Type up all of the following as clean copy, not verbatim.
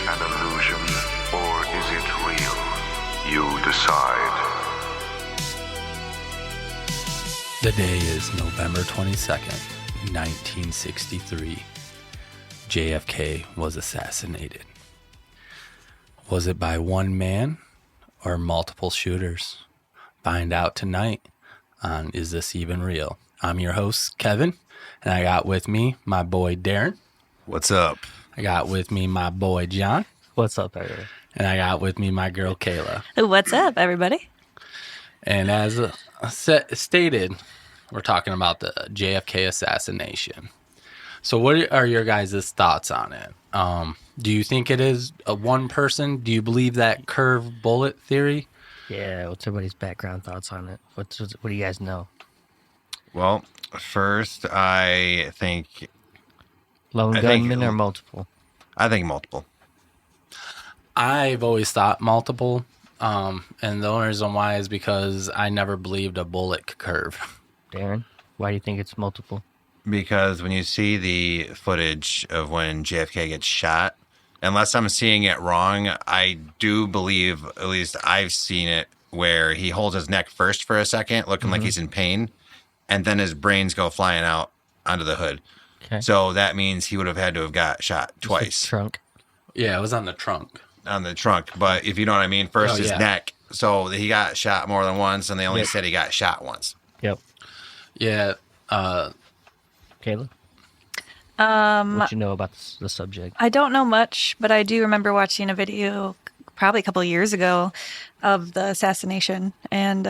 an illusion, or is it real? You decide. The day is November 22nd, 1963. JFK was assassinated. Was it by one man or multiple shooters? Find out tonight on Is This Even Real? I'm your host, Kevin, and I got with me my boy, Daren. What's up? I got with me my boy, John. What's up, everybody? And I got with me my girl, Kayla. What's up, everybody? And as stated, we're talking about the JFK assassination. So what are your guys' thoughts on it? Do you think it is a one person? Do you believe that curved bullet theory? Yeah, what's everybody's background thoughts on it? What do you guys know? Well, first, I think Lone gunman or multiple? I think multiple. I've always thought multiple. And the only reason why is because I never believed a bullet could curve. Daren, why do you think it's multiple? Because when you see the footage of when JFK gets shot, unless I'm seeing it wrong, I do believe, at least I've seen it, where he holds his neck first for a second, looking like he's in pain, and then his brains go flying out onto the hood. Okay. So that means he would have had to have got shot twice. Trunk. Yeah, it was on the trunk. On the trunk. But if you know what I mean, first his yeah. neck. So he got shot more than once, and they only said he got shot once. Yep. Yeah. Kayla? What you know about the subject? I don't know much, but I do remember watching a video probably a couple of years ago of the assassination, and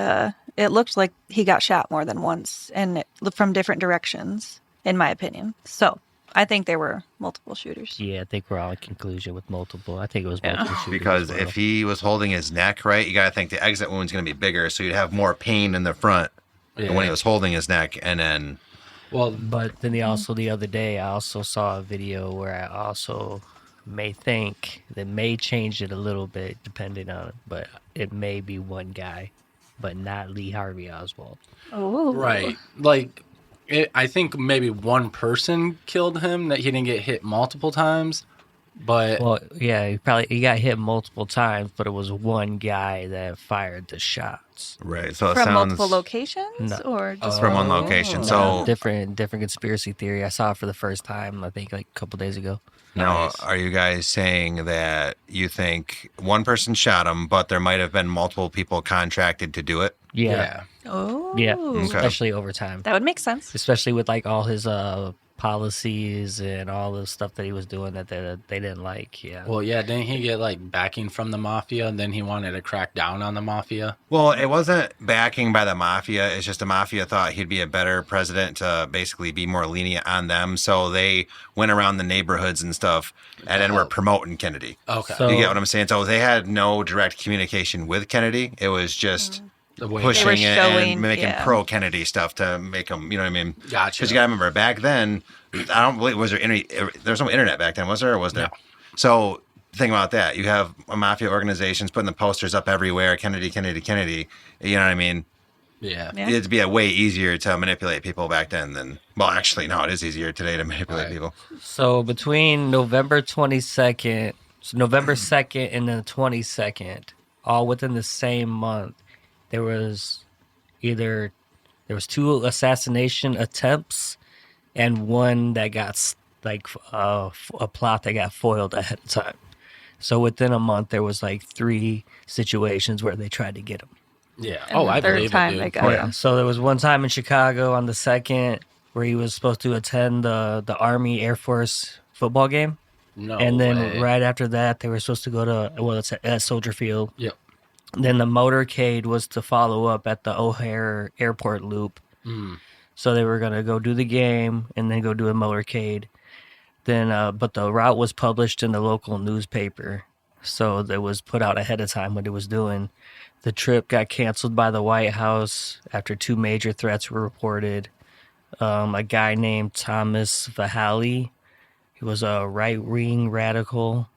it looked like he got shot more than once, and from different directions, in my opinion. So I think there were multiple shooters. Yeah, I think we're all in conclusion with multiple. I think it was multiple shooters. Because as well. if he was holding his neck, right, you got to think the exit wound's going to be bigger, so you'd have more pain in the front than when he was holding his neck, and then... Well, But then the other day, I also saw a video where I also may think that may change it a little bit depending on it, but it may be one guy, but not Lee Harvey Oswald. Oh, right. Like, I think maybe one person killed him, that he didn't get hit multiple times. But Well, yeah, he got hit multiple times, but it was one guy that fired the shots. Right, so it from sounds... multiple locations, No. or just from one location, so... Different conspiracy theory. I saw it for the first time, I think, like a couple days ago. Now, Nice. are you guys saying that you think one person shot him, but there might have been multiple people contracted to do it? Yeah. Oh, Yeah. Okay. Especially over time. that would make sense. Especially with like all his policies and all the stuff that he was doing that they didn't like. Yeah. Well, yeah, didn't he get like backing from the mafia, and then he wanted to crack down on the mafia? Well, it wasn't backing by the mafia. It's just the mafia thought he'd be a better president to basically be more lenient on them. So they went around the neighborhoods and stuff and then were promoting Kennedy. Okay. So- You get what I'm saying? So they had no direct communication with Kennedy. It was just The way pushing were it showing, and making yeah. pro-Kennedy stuff to make them, you know what I mean? Gotcha. Because you got to remember, back then, I don't believe, was there any, there was no internet back then, was there, or was there? No. So think about that. You have mafia organizations putting the posters up everywhere, Kennedy, Kennedy, Kennedy. You know what I mean? Yeah. Yeah. It'd be a way easier to manipulate people back then than, well, actually, no, it is easier today to manipulate Right. people. So between November 22nd, November 2nd and the 22nd, all within the same month, there was two assassination attempts and one that got a plot that got foiled ahead of time. So within a month, there was like 3 situations where they tried to get him. Yeah. And the I third believe time it, they dude. got him. So there was one time in Chicago on the 2nd where he was supposed to attend the Army Air Force football game. No And then way. right after that, they were supposed to go to, well, it's at Soldier Field. Yep. Then the motorcade was to follow up at the O'Hare Airport Loop. Mm. So they were going to go do the game and then go do a motorcade. Then, but the route was published in the local newspaper. So it was put out ahead of time what it was doing. The trip got canceled by the White House after 2 major threats were reported. A guy named Thomas Vahali, he was a right-wing radical,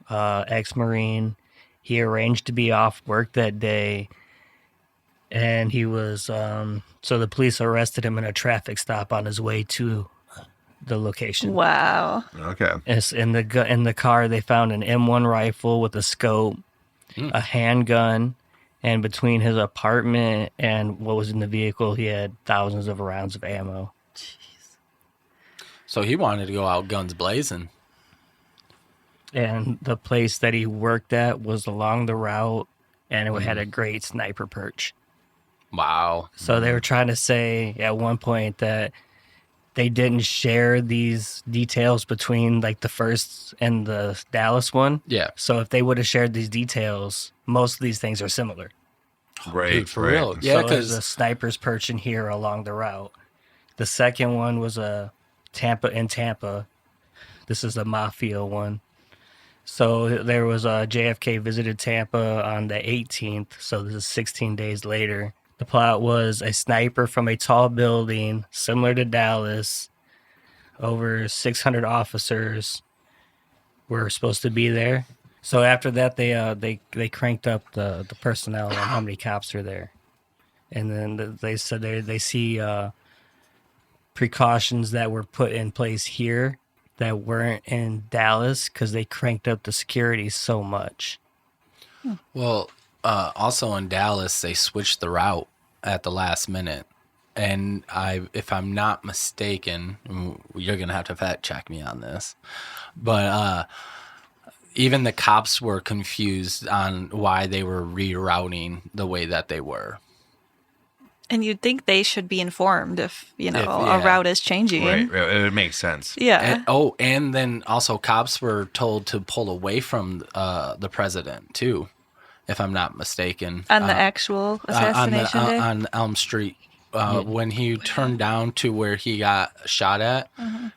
ex-Marine. He arranged to be off work that day, and he was so the police arrested him in a traffic stop on his way to the location. Wow. Okay. It's in the car. They found an M1 rifle with a scope, a handgun, and between his apartment and what was in the vehicle, he had thousands of rounds of ammo. So he wanted to go out guns blazing. And the place that he worked at was along the route, and it had a great sniper perch. Wow. So they were trying to say at one point that they didn't share these details between like the first and the Dallas one. Yeah. So if they would have shared these details, most of these things are similar. Right. Dude, for real. Yeah, So there's a because sniper's perch in here along the route. The second one was a Tampa. This is a Mafia one. So there was a JFK visited Tampa on the 18th. So this is 16 days later. The plot was a sniper from a tall building similar to Dallas. Over 600 officers were supposed to be there. So after that, they cranked up the personnel and how many cops are there. And then they said they see precautions that were put in place here that weren't in Dallas because they cranked up the security so much. well, also in Dallas, they switched the route at the last minute. And if I'm not mistaken, you're going to have to fact check me on this, but even the cops were confused on why they were rerouting the way that they were. And you'd think they should be informed if, a yeah. route is changing. Right. It would make sense. Yeah. And then also cops were told to pull away from the president too, if I'm not mistaken. On the actual assassination day? On Elm Street. When he turned down to where he got shot at,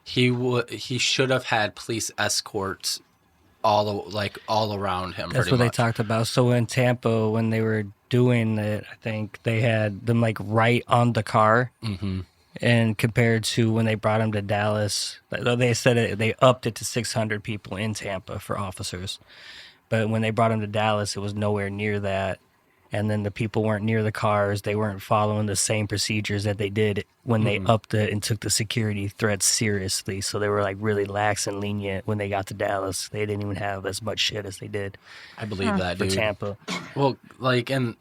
he should have had police escorts all around him. That's pretty what they much. talked about. So in Tampa, when they were doing it, I think they had them like right on the car. Mm-hmm. And compared to when they brought him to Dallas, they said they upped it to 600 people in Tampa for officers. But when they brought him to Dallas, it was nowhere near that. And then the people weren't near the cars. They weren't following the same procedures that they did when they upped it and took the security threats seriously. So they were like really lax and lenient when they got to Dallas. They didn't even have as much shit as they did I believe that, for dude. Tampa. Well, and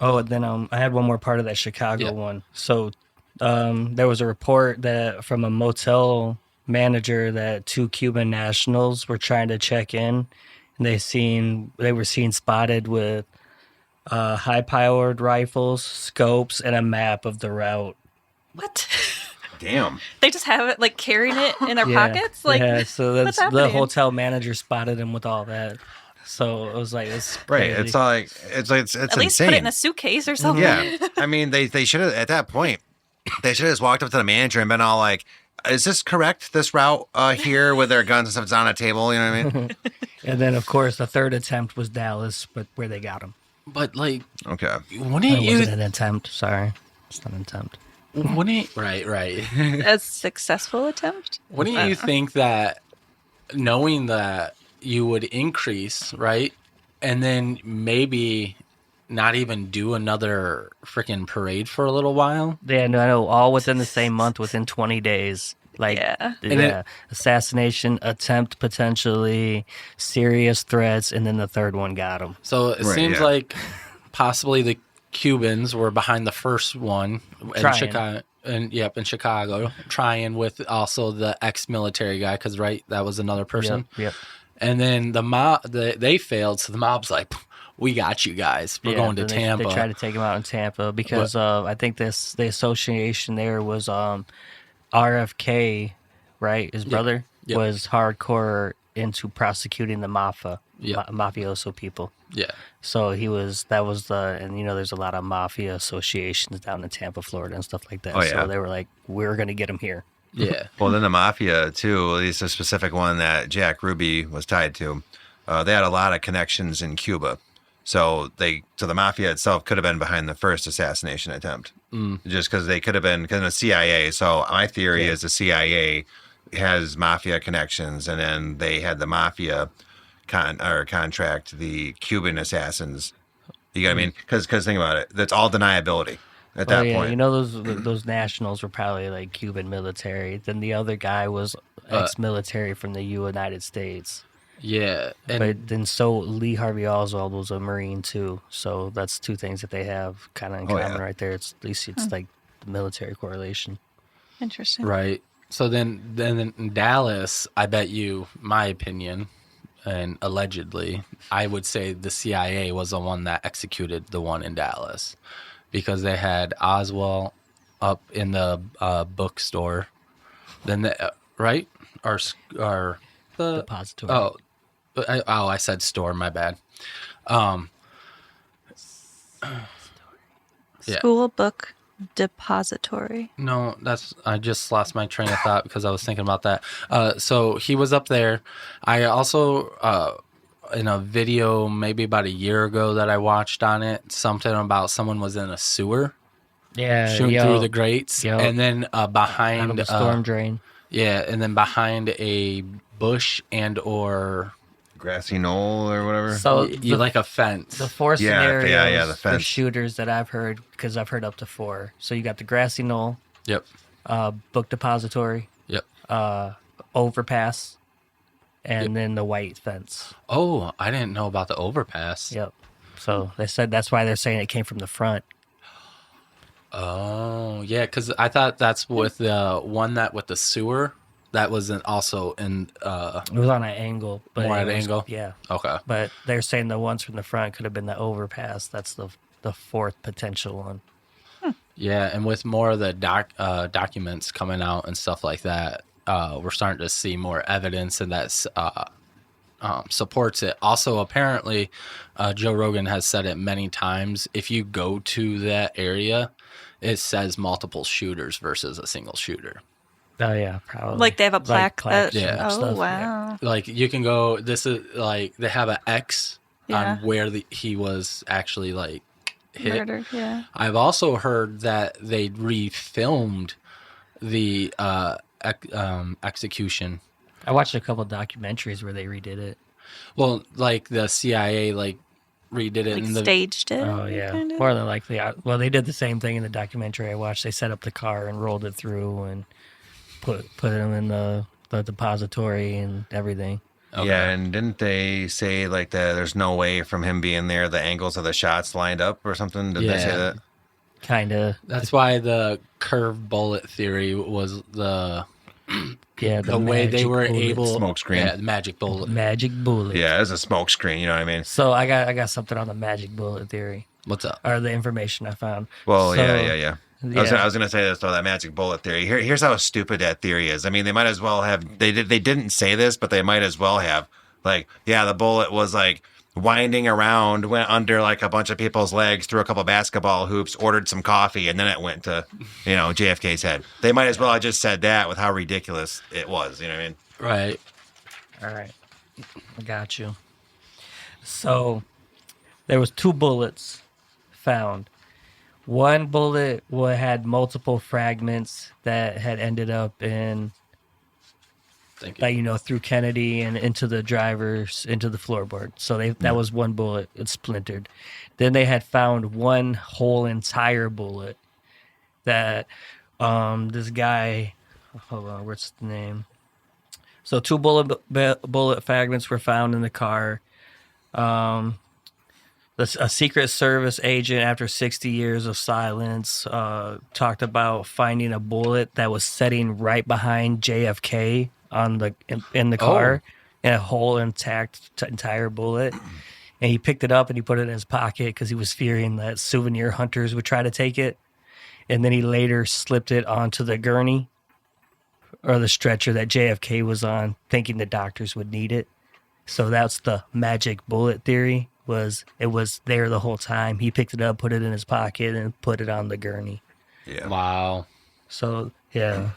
Oh, and then I had one more part of that Chicago one. So there was a report that from a motel manager that 2 Cuban nationals were trying to check in, and they were seen spotted with high-powered rifles, scopes, and a map of the route. What? Damn. They just have it, like, carrying it in their pockets? Like, yeah, so what's that's the happening? hotel manager spotted him with all that. So it was like, it's Right. crazy. It's like it's At least insane. put it in a suitcase or something. Yeah. I mean, they should have, at that point, they should have just walked up to the manager and been all like, is this correct, this route here with their guns and stuff? It's on a table, you know what I mean? And then, of course, the third attempt was Dallas, but where they got him. but like, Okay. wouldn't It you? wasn't an attempt. Sorry. It's not an attempt. Right. A successful attempt? Wouldn't you think that knowing that you would increase, right? And then maybe not even do another freaking parade for a little while? Yeah, no, I know, all within the same month, within 20 days. Like, Yeah. assassination attempt, potentially, serious threats, and then the third one got him. So it Right, seems yeah. like possibly the Cubans were behind the first one in Trying. Chicago. In Chicago, trying with also the ex-military guy, because that was another person. Yep. And then the mob, they failed, so the mob's like, "We got you guys. We're going to then Tampa." They tried to take him out in Tampa because I think the association there was RFK, right? His brother Yep. was hardcore into prosecuting the mafioso people. Yeah. So there's a lot of mafia associations down in Tampa, Florida, and stuff like that. Oh, yeah. So they were like, we're going to get him here. Yeah. Well, then the mafia, too, at least a specific one that Jack Ruby was tied to, they had a lot of connections in Cuba. So the mafia itself could have been behind the first assassination attempt, just because they could have been because of the CIA. So my theory is the CIA has mafia connections, and then they had the mafia contract the Cuban assassins. You know what I mean? Because think about it, that's all deniability. at Oh that yeah, point. you know those nationals were probably like Cuban military. Then the other guy was ex-military from the United States. Yeah, But then so Lee Harvey Oswald was a Marine too. So that's two things that they have kind of in Oh, common yeah. right there. It's at least it's like the military correlation. Interesting. right. So then in Dallas, I bet you, my opinion, and allegedly, I would say the CIA was the one that executed the one in Dallas because they had Oswald up in the bookstore. Then right or the Depository. I said store. My bad. Yeah. School book depository. No, I just lost my train of thought because I was thinking about that. So he was up there. I also, in a video maybe about a year ago that I watched on it, something about someone was in a sewer Yeah, shooting through the grates, Yep. and then out behind of a storm drain. yeah, and then behind a bush and or Grassy knoll or whatever. So you like a fence. the four Yeah, scenarios the for fence. shooters that I've heard, because I've heard up to 4. So you got the grassy knoll, Yep. book depository, Yep. overpass, and then the white fence. Oh, I didn't know about the overpass. Yep. So they said that's why they're saying it came from the front. Oh, yeah, because I thought that's with the one that with the sewer. That wasn't also in. It was on an angle, but More at it an was- angle? Yeah, Okay. but they're saying the ones from the front could have been the overpass. That's the fourth potential one. Yeah, and with more of the documents coming out and stuff like that, we're starting to see more evidence, and that supports it. Also, apparently, Joe Rogan has said it many times. If you go to that area, it says multiple shooters versus a single shooter. Oh yeah, probably. Like they have a plaque plaques that. Yeah. and Oh stuff. wow. Like you can go. This is like they have an X Yeah. on where he was actually like hit. Murdered. Yeah. I've also heard that they refilmed the execution. I watched a couple documentaries where they redid it. Well, like the CIA like redid it Like in the staged it. Oh yeah, kind of? more than likely. Well, they did the same thing in the documentary I watched. They set up the car and rolled it through and put them in the depository and everything. Okay. Yeah, and didn't they say like that? There's no way from him being there, the angles of the shots lined up or something? Did they say Yeah. that? Kind of. That's why the curved bullet theory was the way they magic were bullet. able Smoke screen. Yeah, the magic bullet. Magic bullet. Yeah, it was a smoke screen. You know what I mean? So I got something on the magic bullet theory, What's up? or the information I found. Well, So- yeah. I was gonna say this though, that magic bullet theory. Here's how stupid that theory is. I mean, they might as well have. They didn't say this, but they might as well have. Like, yeah, the bullet was like winding around, went under like a bunch of people's legs, through a couple basketball hoops, ordered some coffee, and then it went to, JFK's head. They might as well have just said that with how ridiculous it was. You know what I mean? Right. All right, I got you. So there was 2 bullets found. One bullet had multiple fragments that had ended up in, Thank you. like, through Kennedy and into the floorboard. So that was one bullet. It splintered. Then they had found one whole entire bullet that this guy, hold on, what's the name? So 2 bullet fragments were found in the car. A Secret Service agent, after 60 years of silence, talked about finding a bullet that was sitting right behind JFK in the car, and a whole entire bullet. And he picked it up and he put it in his pocket because he was fearing that souvenir hunters would try to take it. And then he later slipped it onto the gurney or the stretcher that JFK was on, thinking the doctors would need it. So that's the magic bullet theory. It was there the whole time. He picked it up, put it in his pocket, and put it on the gurney. Yeah. Wow. So yeah,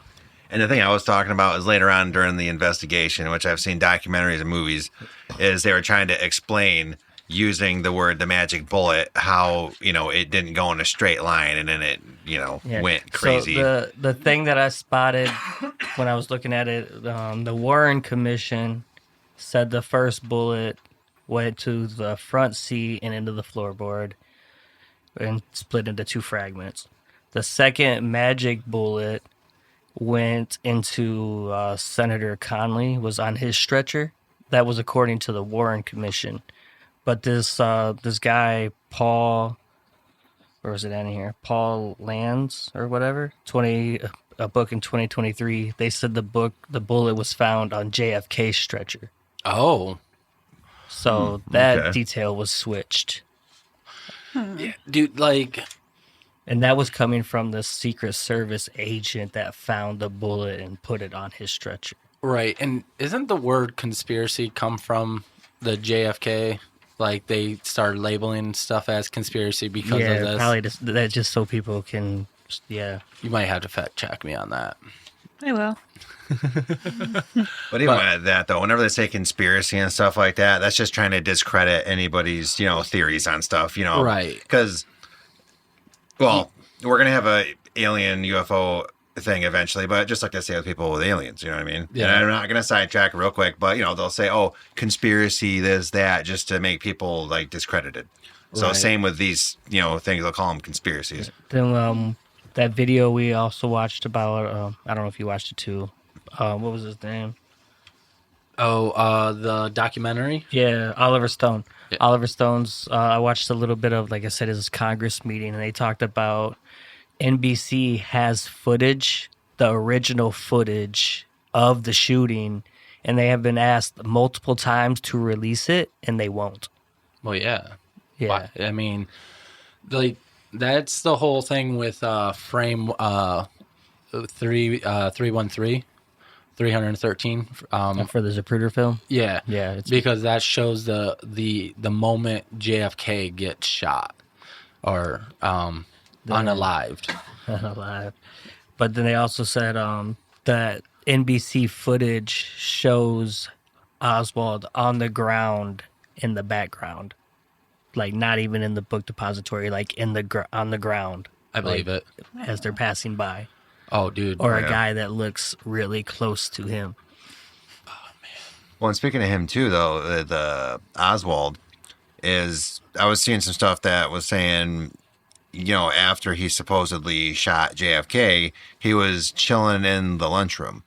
And the thing I was talking about is later on during the investigation, which I've seen documentaries and movies, is they were trying to explain using the word the magic bullet how it didn't go in a straight line and then it yeah. went crazy. So the thing that I spotted when I was looking at it, the Warren Commission said the first bullet went to the front seat and into the floorboard and split into 2 fragments. The second magic bullet went into Senator Conley, was on his stretcher. That was according to the Warren Commission. But this guy, Paul, or is it in here? Paul Lands or whatever, a book in 2023. They said the bullet was found on JFK's stretcher. Oh, So that okay. detail was switched. yeah, dude, like, And that was coming from the Secret Service agent that found the bullet and put it on his stretcher. right. And isn't the word conspiracy come from the JFK? Like, they started labeling stuff as conspiracy because of Yeah, this. probably that's just so people can, yeah. You might have to fact check me on that. I will. But even at that, though, whenever they say conspiracy and stuff like that, that's just trying to discredit anybody's, theories on stuff, Right. Because, well, we're going to have a alien UFO thing eventually, but just like they say with people with aliens, you know what I mean? Yeah. And I'm not going to sidetrack real quick, but, they'll say, oh, conspiracy, this, that, just to make people, like, discredited. So Right. same with these, things, they'll call them conspiracies. Then that video we also watched about, I don't know if you watched it too. What was his name? Oh, the documentary? Yeah, Oliver Stone. Yeah. Oliver Stone's, I watched a little bit of, like I said, his Congress meeting, and they talked about NBC has footage, the original footage of the shooting, and they have been asked multiple times to release it, and they won't. Well, yeah. Yeah. Why- I mean, like, that's the whole thing with frame 313. 313. For the Zapruder film? Yeah, Yeah, it's- because that shows the moment JFK gets shot or unalived. Alive. But then they also said that NBC footage shows Oswald on the ground in the background, like not even in the book depository, like in the on the ground. I believe like, it. as they're passing by, Oh, dude. or a Yeah. guy that looks really close to him. Well, and speaking of him too, though, the Oswald I was seeing some stuff that was saying, after he supposedly shot JFK, he was chilling in the lunchroom.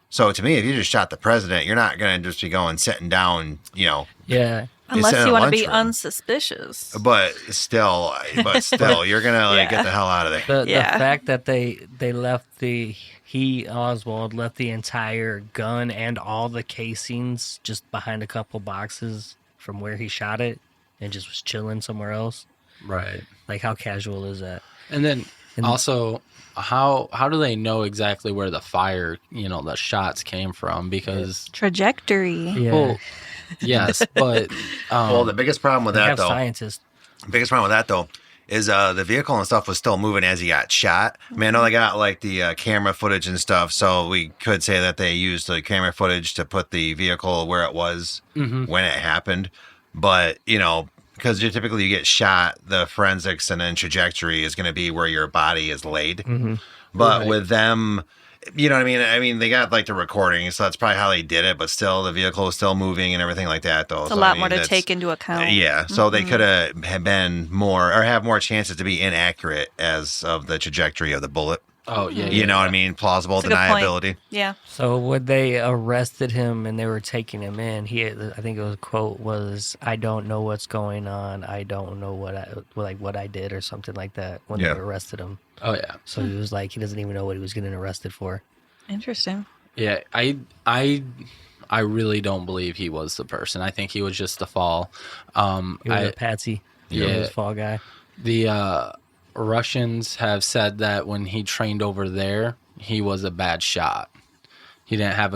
So to me, if you just shot the president, you're not going to just be going sitting down, Yeah, Unless in you a want to be lunchroom. unsuspicious. But still, you're gonna Yeah. get the hell out of there. the Yeah. fact that they left Oswald left the entire gun and all the casings just behind a couple boxes from where he shot it, and just was chilling somewhere else. Right. Like, how casual is that? And then also, how do they know exactly where the fire, the shots came from? Because, Trajectory. Yeah, well, yes, but Well, the biggest problem with they that, have though, scientists. is the vehicle and stuff was still moving as he got shot. I mean, I know they got like the camera footage and stuff, so we could say that they used the camera footage to put the vehicle where it was when it happened. But, because typically you get shot, the forensics and then trajectory is going to be where your body is laid. But Right. with them, you know what I mean? I mean, they got like the recording, so that's probably how they did it. But still, the vehicle was still moving and everything like that, though. It's a So, lot I mean, more to that's- take into account. Yeah, so they could have been more or have more chances to be inaccurate as of the trajectory of the bullet. oh yeah, You know what I mean? Plausible That's a good point. deniability. Yeah. So when they arrested him and they were taking him in, I think it was quote was, "I don't know what's going on. I don't know what I did," or something like that when Yeah. they arrested him. Oh yeah, So he was like, he doesn't even know what he was getting arrested for. Interesting. yeah. I really don't believe he was the person. I think he was just the fall. He was a patsy. He Yeah. was a fall guy. The Russians have said that when he trained over there, he was a bad shot. He didn't have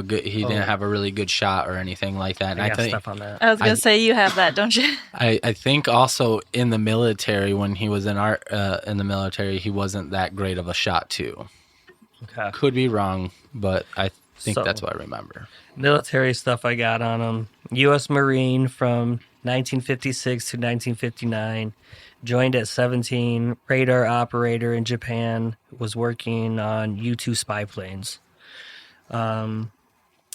a really good shot or anything like that. And I I got think stuff on that. I was going to say, you have that, don't you? I think also in the military, when he was in the military, he wasn't that great of a shot too. Okay. Could be wrong, but I think So- that's what I remember. Military stuff I got on him. U.S. Marine from 1956 to 1959. Joined at 17. Radar operator in Japan. Was working on U-2 spy planes.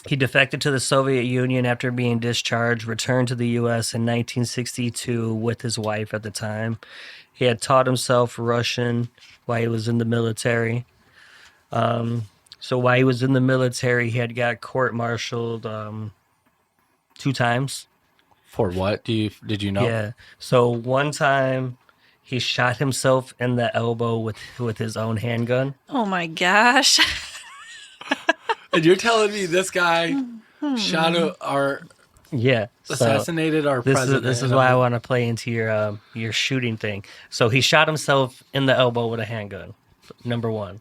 He defected to the Soviet Union after being discharged, returned to the U.S. in 1962 with his wife at the time. He had taught himself Russian while he was in the military. So while he was in the military, he had got court-martialed 2 times. For what? Did you know? Yeah. So one time he shot himself in the elbow with his own handgun. Oh my gosh. And you're telling me this guy assassinated our president? This is why I want to play into your shooting thing. So he shot himself in the elbow with a handgun. Number one.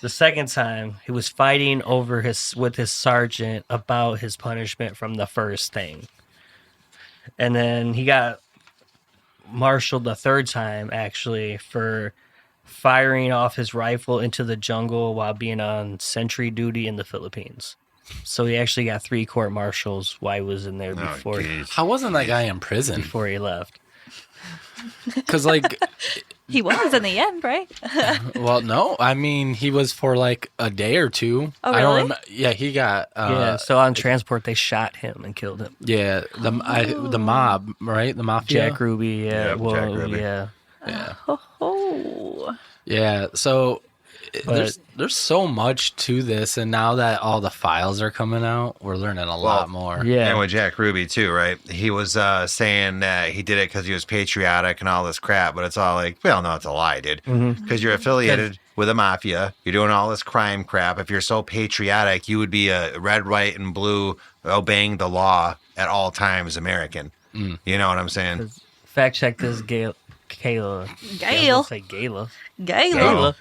The second time he was fighting with his sergeant about his punishment from the first thing. And then he got marshaled the third time, actually, for firing off his rifle into the jungle while being on sentry duty in the Philippines. So he actually got 3 court-martials while he was in there How wasn't that guy in prison? before he left. Because, like, He was in the end, right? well, no. I mean, he was for like a day or 2. Oh, I don't really? remember. Yeah, he got. So on transport, they shot him and killed him. Yeah, the mob, right? The mafia. Jack Ruby, yeah. Yep, Jack Ruby. Yeah. Yeah. Oh. Yeah. So But- there's so much to this, and now that all the files are coming out, we're learning a lot more. Yeah. And with Jack Ruby too, right? He was saying that he did it because he was patriotic and all this crap, but it's all like, we all know it's a lie, dude. Because you're affiliated with a mafia, you're doing all this crime crap. If you're so patriotic, you would be a red, white, and blue, obeying the law at all times, American. You know what I'm saying? Fact check this, Kayla. Gail. Say Gayla. Gayla.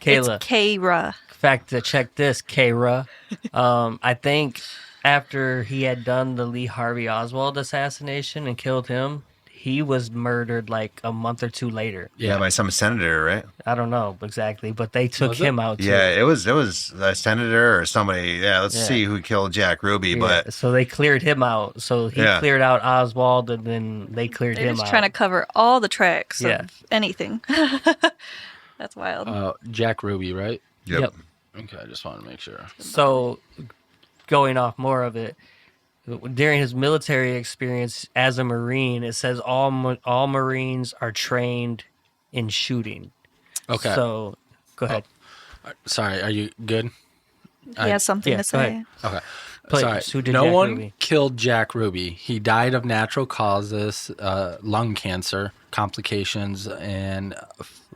Kayla. It's Kayra. Fact check this, Kayra. I think after he had done the Lee Harvey Oswald assassination and killed him, he was murdered like a month or 2 later. Yeah, by some senator, right? I don't know exactly, but they took Was it? him out too. Yeah, it was a senator or somebody. Yeah, let's Yeah. see who killed Jack Ruby. Yeah, But so they cleared him out. So he Yeah. cleared out Oswald, and then they cleared They're him just out. trying to cover all the tracks Yeah. of anything. That's wild. Jack Ruby, right? Yep. Okay, I just wanted to make sure. So, going off more of it, during his military experience as a Marine, it says all Marines are trained in shooting. Okay. So, go ahead. Sorry, are you good? He has something yeah, to go say. ahead. Okay. Please, Sorry. who did No Jack one Ruby? killed Jack Ruby. He died of natural causes, lung cancer, complications, and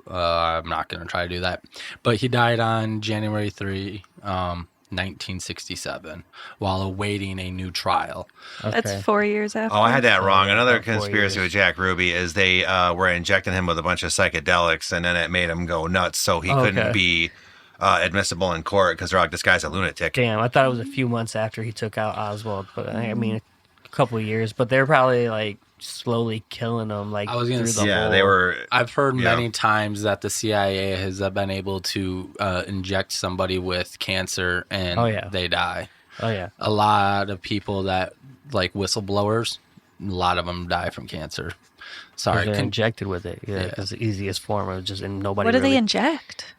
I'm not going to try to do that. But he died on January 3, 1967, while awaiting a new trial. That's 4 years after. oh, I had that wrong. Another about 4 conspiracy years. with Jack Ruby is they were injecting him with a bunch of psychedelics, and then it made him go nuts, so he Okay. couldn't be admissible in court because they're like, this guy's a lunatic. Damn, I thought it was a few months after he took out Oswald, but I mean, a couple of years. But they're probably like slowly killing him. Like I was gonna through say- the Yeah, whole- they were. I've heard Yeah. many times that the CIA has been able to inject somebody with cancer and Oh, yeah. they die. Oh yeah. A lot of people that, like whistleblowers, a lot of them die from cancer. Sorry. They're injected with it. Yeah, Yeah. because the easiest form of just and nobody. What do they really, inject?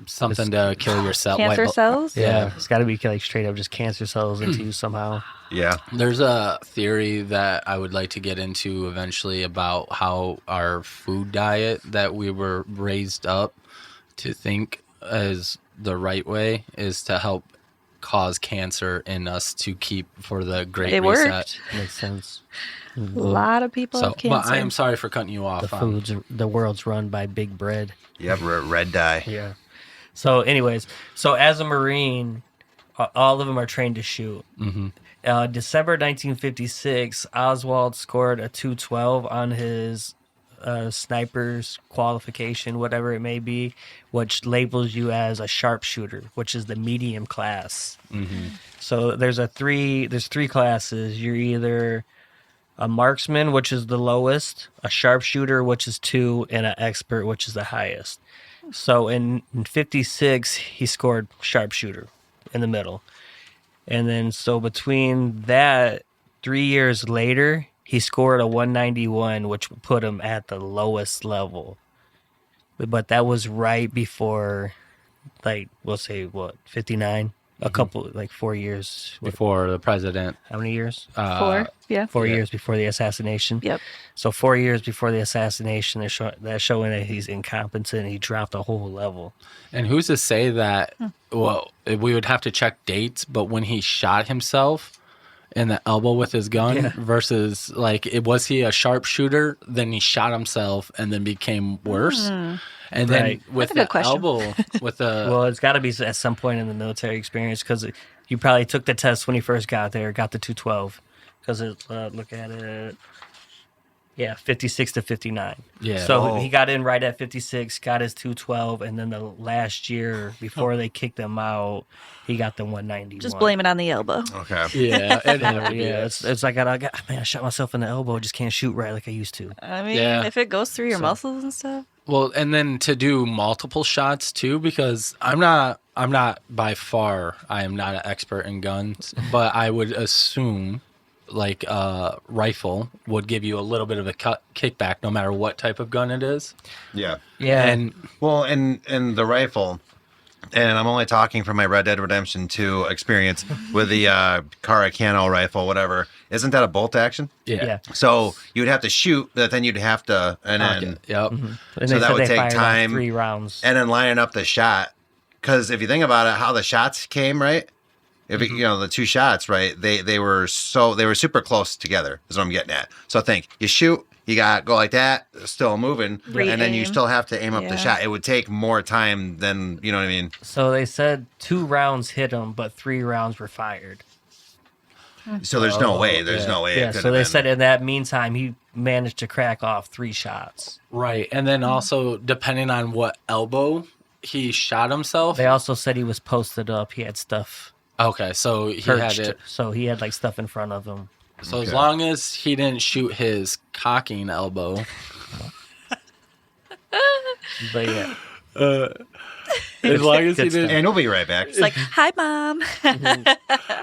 Something to kill your cell. Cancer cells? Yeah, it's got to be like straight up just cancer cells into you somehow. Yeah. There's a theory that I would like to get into eventually about how our food diet that we were raised up to think is the right way is to help cause cancer in us to keep for the Great It Reset. worked. Makes sense. A lot of people So, have cancer. but I am sorry for cutting you off. The world's run by big bread. Yep. Red dye. Yeah. So, anyways, so as a Marine, all of them are trained to shoot. Mm-hmm. December 1956, Oswald scored a 212 on his sniper's qualification, whatever it may be, which labels you as a sharpshooter, which is the medium class. Mm-hmm. So there's three classes. You're either a marksman, which is the lowest, a sharpshooter, which is 2, and an expert, which is the highest. So in 56, he scored sharpshooter in the middle. And then so between that, 3 years later, he scored a 191, which put him at the lowest level. But that was right before, like, we'll say, 59? a couple, like 4 years. Before the president. How many years? 4. Yeah. 4 years before the assassination. Yep. So 4 years before the assassination, they're showing that he's incompetent. He dropped a whole level. And who's to say that, well, we would have to check dates, but when he shot himself in the elbow with his gun versus, like, was he a sharpshooter? Then he shot himself and then became worse. And then with That's a good the question. elbow, with the... Well, it's got to be at some point in the military experience because you probably took the test when he first got there, got the 212. Because look at it. Yeah, 56 to 59. Yeah. So he got in right at 56, got his 212, and then the last year before they kicked him out, he got the 191. Just blame it on the elbow. Okay. Yeah. Yeah, it's like I shot myself in the elbow. Just can't shoot right like I used to. I mean, Yeah. if it goes through your muscles and stuff. Well, and then to do multiple shots too, because I'm not by far, I am not an expert in guns, but I would assume like a rifle would give you a little bit of a kickback no matter what type of gun it is. Yeah. Yeah. And Well, and the rifle, and I'm only talking from my Red Dead Redemption 2 experience with the Caracano rifle, whatever. Isn't that a bolt action? yeah. So you'd have to shoot, but then you'd have to, and then Yep. And So they that said would they take fired off time. 3 rounds. and then lining up the shot. Because if you think about it, how the shots came, right? If you know the 2 shots, right? They were super close together. Is what I'm getting at. So think you shoot, you got go like that, still moving, and then you Re-aim. still have to aim up the Yeah. shot. It would take more time than you know what I mean. So they said 2 rounds hit him, but 3 rounds were fired. So there's no way. There's no way. it Yeah, could so have they been. said in that meantime, he managed to crack off 3 shots. Right. And then also depending on what elbow he shot himself. They also said he was posted up. He had stuff Okay, so he perched. had it. So he had like stuff in front of him. So as long as he didn't shoot his cocking elbow, But yeah. as long as he Good didn't, And we'll be right back. It's like, hi, Mom.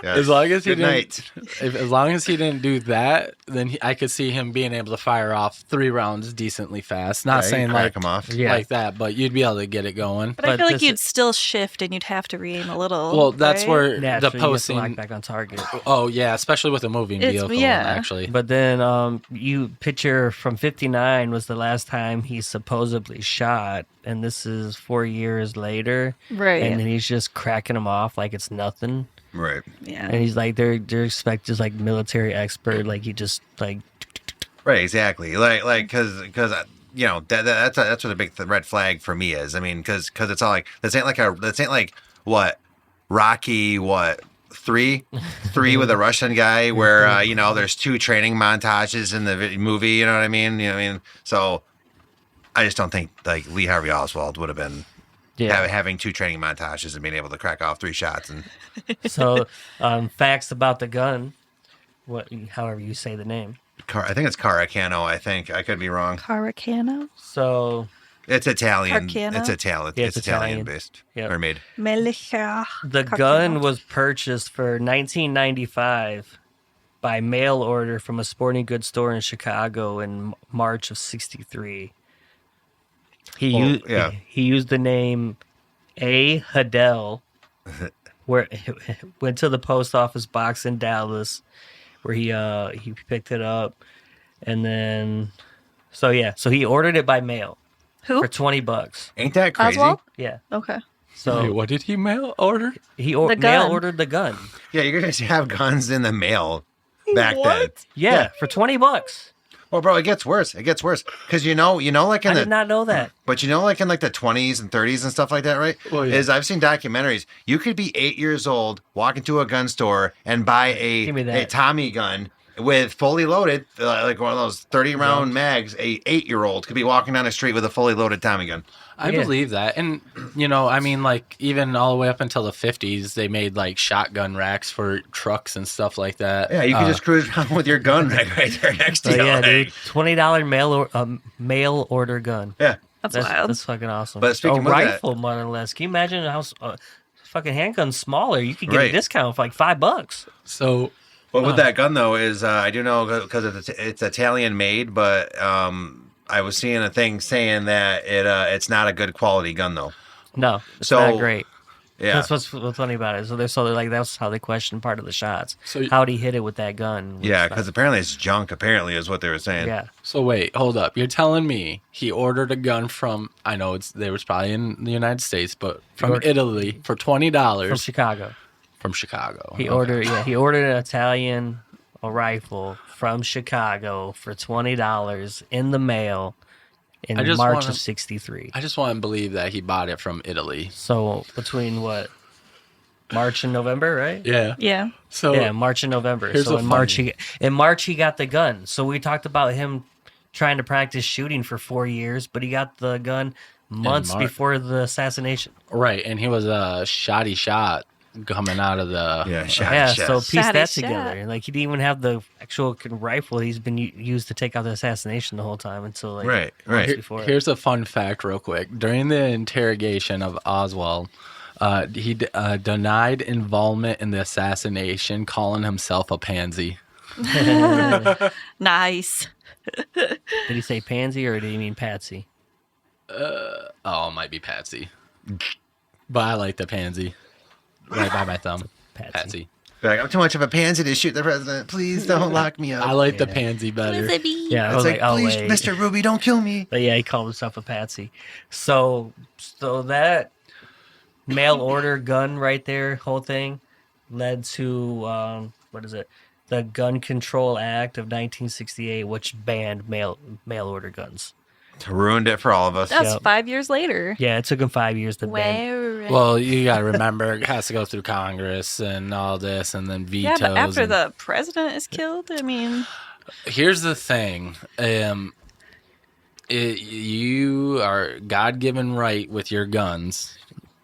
as long as he Good didn't, night. as long as he didn't do that, then I could see him being able to fire off 3 rounds decently fast. Not Yeah, saying crack like them off. Yeah. like that, but you'd be able to get it going. But I But feel like this you'd is- still shift and you'd have to re-aim a little. Well, that's right? where Naturally, the you get to posting. lock back on target. Oh yeah, especially with a moving It's- vehicle. yeah. Actually, But then you picture from 59 was the last time he supposedly shot, and this is 4 years later. Right. And then he's just cracking them off like it's nothing. Right. Yeah. And he's like, they're expected like military expert, like he just like Right. Exactly. Like because you know that's what a big red flag for me is. I mean, because it's all like this ain't like what Rocky 3 with a Russian guy where you know there's 2 training montages in the movie. You know what I mean? You know what I mean? So I just don't think like Lee Harvey Oswald would have been having 2 training montages and being able to crack off 3 shots. And So, facts about the gun, however you say the name. I think it's Caracano. I think I could be wrong. Caracano? So, It's Italian. Carcano? It's Italian. Yeah, It's it's Italian Italian. based Yep. or made. Melissa. the gun was purchased for 1995 by mail order from a sporting goods store in Chicago in March of 63. He used the name A. Hadell, where went to the post office box in Dallas, where he picked it up, and then so he ordered it by mail Who? for $20. Ain't that crazy? Oswald? Yeah, Okay. so Wait, what did he mail order? he The gun. mail ordered the gun. Yeah, you guys have guns in the mail back then. Yeah, for $20. Well, bro, it gets worse. It gets worse because you know, like in I the did not know that. but you know, like in like the 20s and 30s and stuff like that, right? Well, yeah. Is I've seen documentaries. You could be 8 years old, walk into a gun store and buy Give me a that. Tommy gun with fully loaded, like one of those 30-round mags. A 8-year-old could be walking down the street with a fully loaded Tommy gun. I Yeah. believe that. And, you know, I mean, like, even all the way up until the 50s, they made, like, shotgun racks for trucks and stuff like that. Yeah, you could just cruise around with your gun right there next to But you. yeah, like- dude, $20 mail order gun. Yeah. That's wild. That's fucking awesome. But speaking a of that- rifle, more or less. Can you imagine how fucking handgun's smaller? You could get Right. a discount for like $5. So, But with that gun though, is I do know because it's Italian made, but I was seeing a thing saying that it's not a good quality gun though. No, it's So- not great. Yeah. That's what's funny about it. So they're like, that's how they question part of the shots. So- How'd he hit it with that gun? Yeah, because apparently it's junk, apparently, is what they were saying. Yeah. So wait, hold up. You're telling me he ordered a gun from, I know they was probably in the United States, but from Italy for $20 From Chicago. from Chicago. He Okay. he ordered an Italian rifle from Chicago for $20 in the mail in I just March wanna- of '63. I just want to believe that he bought it from Italy. So between what? March and November, right? Yeah. Yeah. So Yeah, March and November. Here's So a in March he got the gun. So we talked about him trying to practice shooting for 4 years, but he got the gun months before the assassination. right, and he was a shoddy shot coming out of the Yeah, So piece Shotty that shot. together. Like he didn't even have the actual rifle he's been used to take out the assassination the whole time until like Right, months right. before. Here's a fun fact, real quick. During the interrogation of Oswald, he denied involvement in the assassination, calling himself a pansy. Nice. Did he say pansy or did he mean patsy? Oh, it might be Patsy, but I like the pansy. Right by my thumb, Patsy. Patsy. Like, I'm too much of a pansy to shoot the president. Please don't lock me up. I like the pansy better. Yeah, I It's was like, like, oh please, wait. Mr. Ruby, don't kill me. But yeah, he called himself a patsy. So that mail order gun right there, whole thing, led to what is it? The Gun Control Act of 1968, which banned mail order guns. Ruined it for all of us. That was Yep. 5 years later. Yeah, it took him 5 years to ban. Where? Well, you got to remember, it has to go through Congress and all this, and then Yeah, vetoes. but after and- the president is killed, I mean, Here's the thing. You are God-given right with your guns.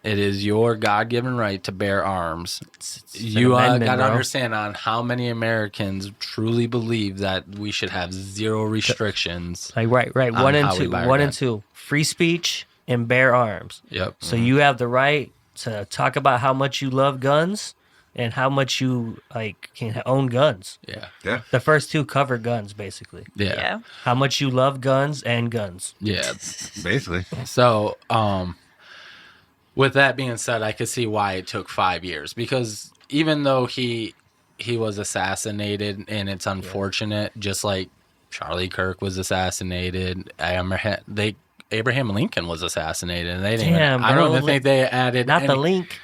It is your God-given right to bear arms. It's You an amendment, got to bro. understand on how many Americans truly believe that we should have zero restrictions. Like right, on one and how we two, buy our one gun. and two, free speech and bear arms. Yep. So you have the right to talk about how much you love guns and how much you like can own guns. Yeah. Yeah. The first two cover guns, basically. Yeah. yeah. How much you love guns and guns. Yeah. Basically. So, with that being said, I could see why it took 5 years, because even though he was assassinated, and it's unfortunate, just like Charlie Kirk was assassinated, Abraham Lincoln was assassinated, and they didn't. Damn, I don't bro. even think they added Not the any- link.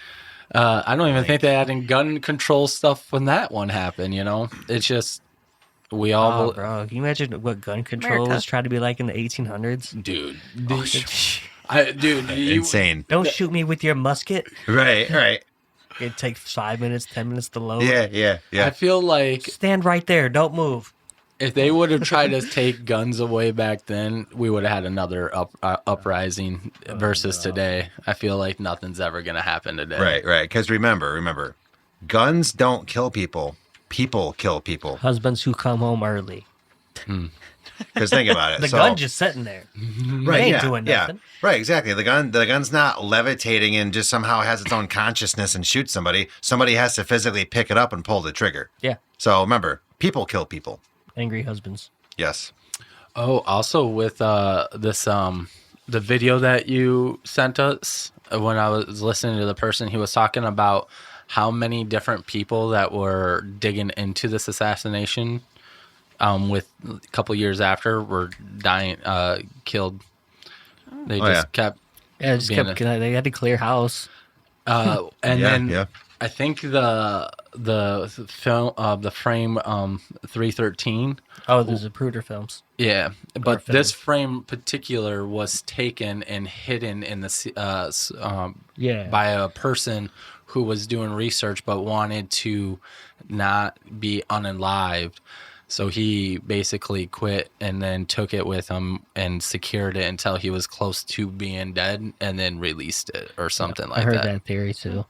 I don't even think they added gun control stuff when that one happened. You know, it's just we all, Oh, bro. Can you imagine what gun control America. was trying to be like in the 1800s? dude. Dude, Insane. Don't shoot me with your musket. Right, right. It takes 5 minutes, 10 minutes to load. Yeah, yeah, I yeah. feel like Stand right there. Don't move. if they would have tried to take guns away back then, we would have had another uprising versus today. I feel like nothing's ever going to happen today. Right, right. Because remember, guns don't kill people. People kill people. Husbands who come home early. Because think about it. The so, gun just sitting there. right, ain't yeah, doing yeah. nothing. Right, exactly. The gun's not levitating and just somehow has its own consciousness and shoots somebody. Somebody has to physically pick it up and pull the trigger. Yeah. So remember, people kill people. Angry husbands. Yes. Oh, also with this the video that you sent us, when I was listening to the person, he was talking about how many different people that were digging into this assassination with a couple years after were dying, killed. They Oh, just yeah. kept, Yeah, just Being kept. They had to clear house. and Yeah, then yeah. I think the film the frame 313. Oh, there's Zapruder films. Yeah, but film. this frame particular was taken and hidden in the Yeah. by a person who was doing research but wanted to not be unalived. So he basically quit and then took it with him and secured it until he was close to being dead, and then released it or something I like heard that. that theory too.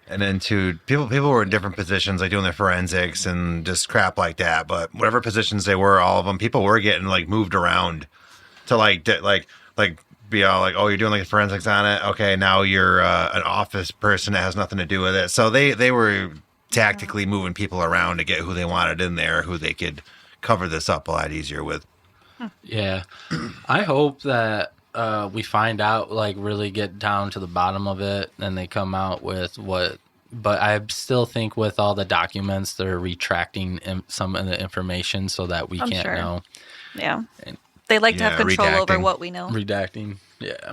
And then people were in different positions, like doing their forensics and just crap like that. But whatever positions they were, all of them, people were getting like moved around to like be all like, oh, you're doing like forensics on it. Okay, now you're an office person that has nothing to do with it. So they were tactically moving people around to get who they wanted in there, who they could cover this up a lot easier with. Yeah. I hope that we find out, like, really get down to the bottom of it, and they come out with what. But I still think with all the documents, they're retracting some of the information so that we I'm can't sure. know. Yeah. And They like to have control over redacting. what we know. redacting. Yeah.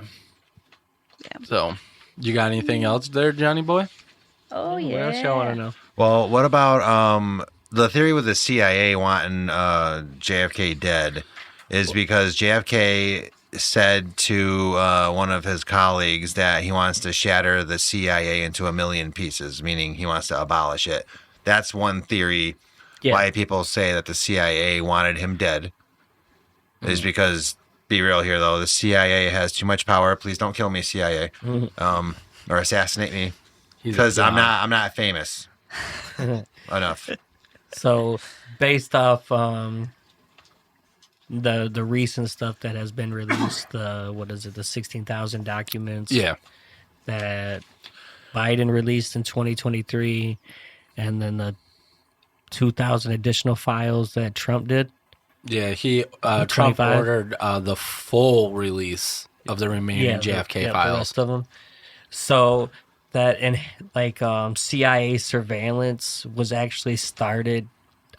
Yeah. So, you got anything else there, Johnny boy? Oh, What else y'all want to know? Well, what about the theory with the CIA wanting JFK dead is because JFK said to one of his colleagues that he wants to shatter the CIA into a million pieces, meaning he wants to abolish it. That's one theory why people say that the CIA wanted him dead is because, be real here though, the CIA has too much power. Please don't kill me, CIA, or assassinate me. Because I'm not famous enough. So, based off the recent stuff that has been released, the 16,000 documents that Biden released in 2023, and then the 2,000 additional files that Trump did. Yeah, Trump 25? ordered the full release of the remaining JFK the files. rest of them. So that CIA surveillance was actually started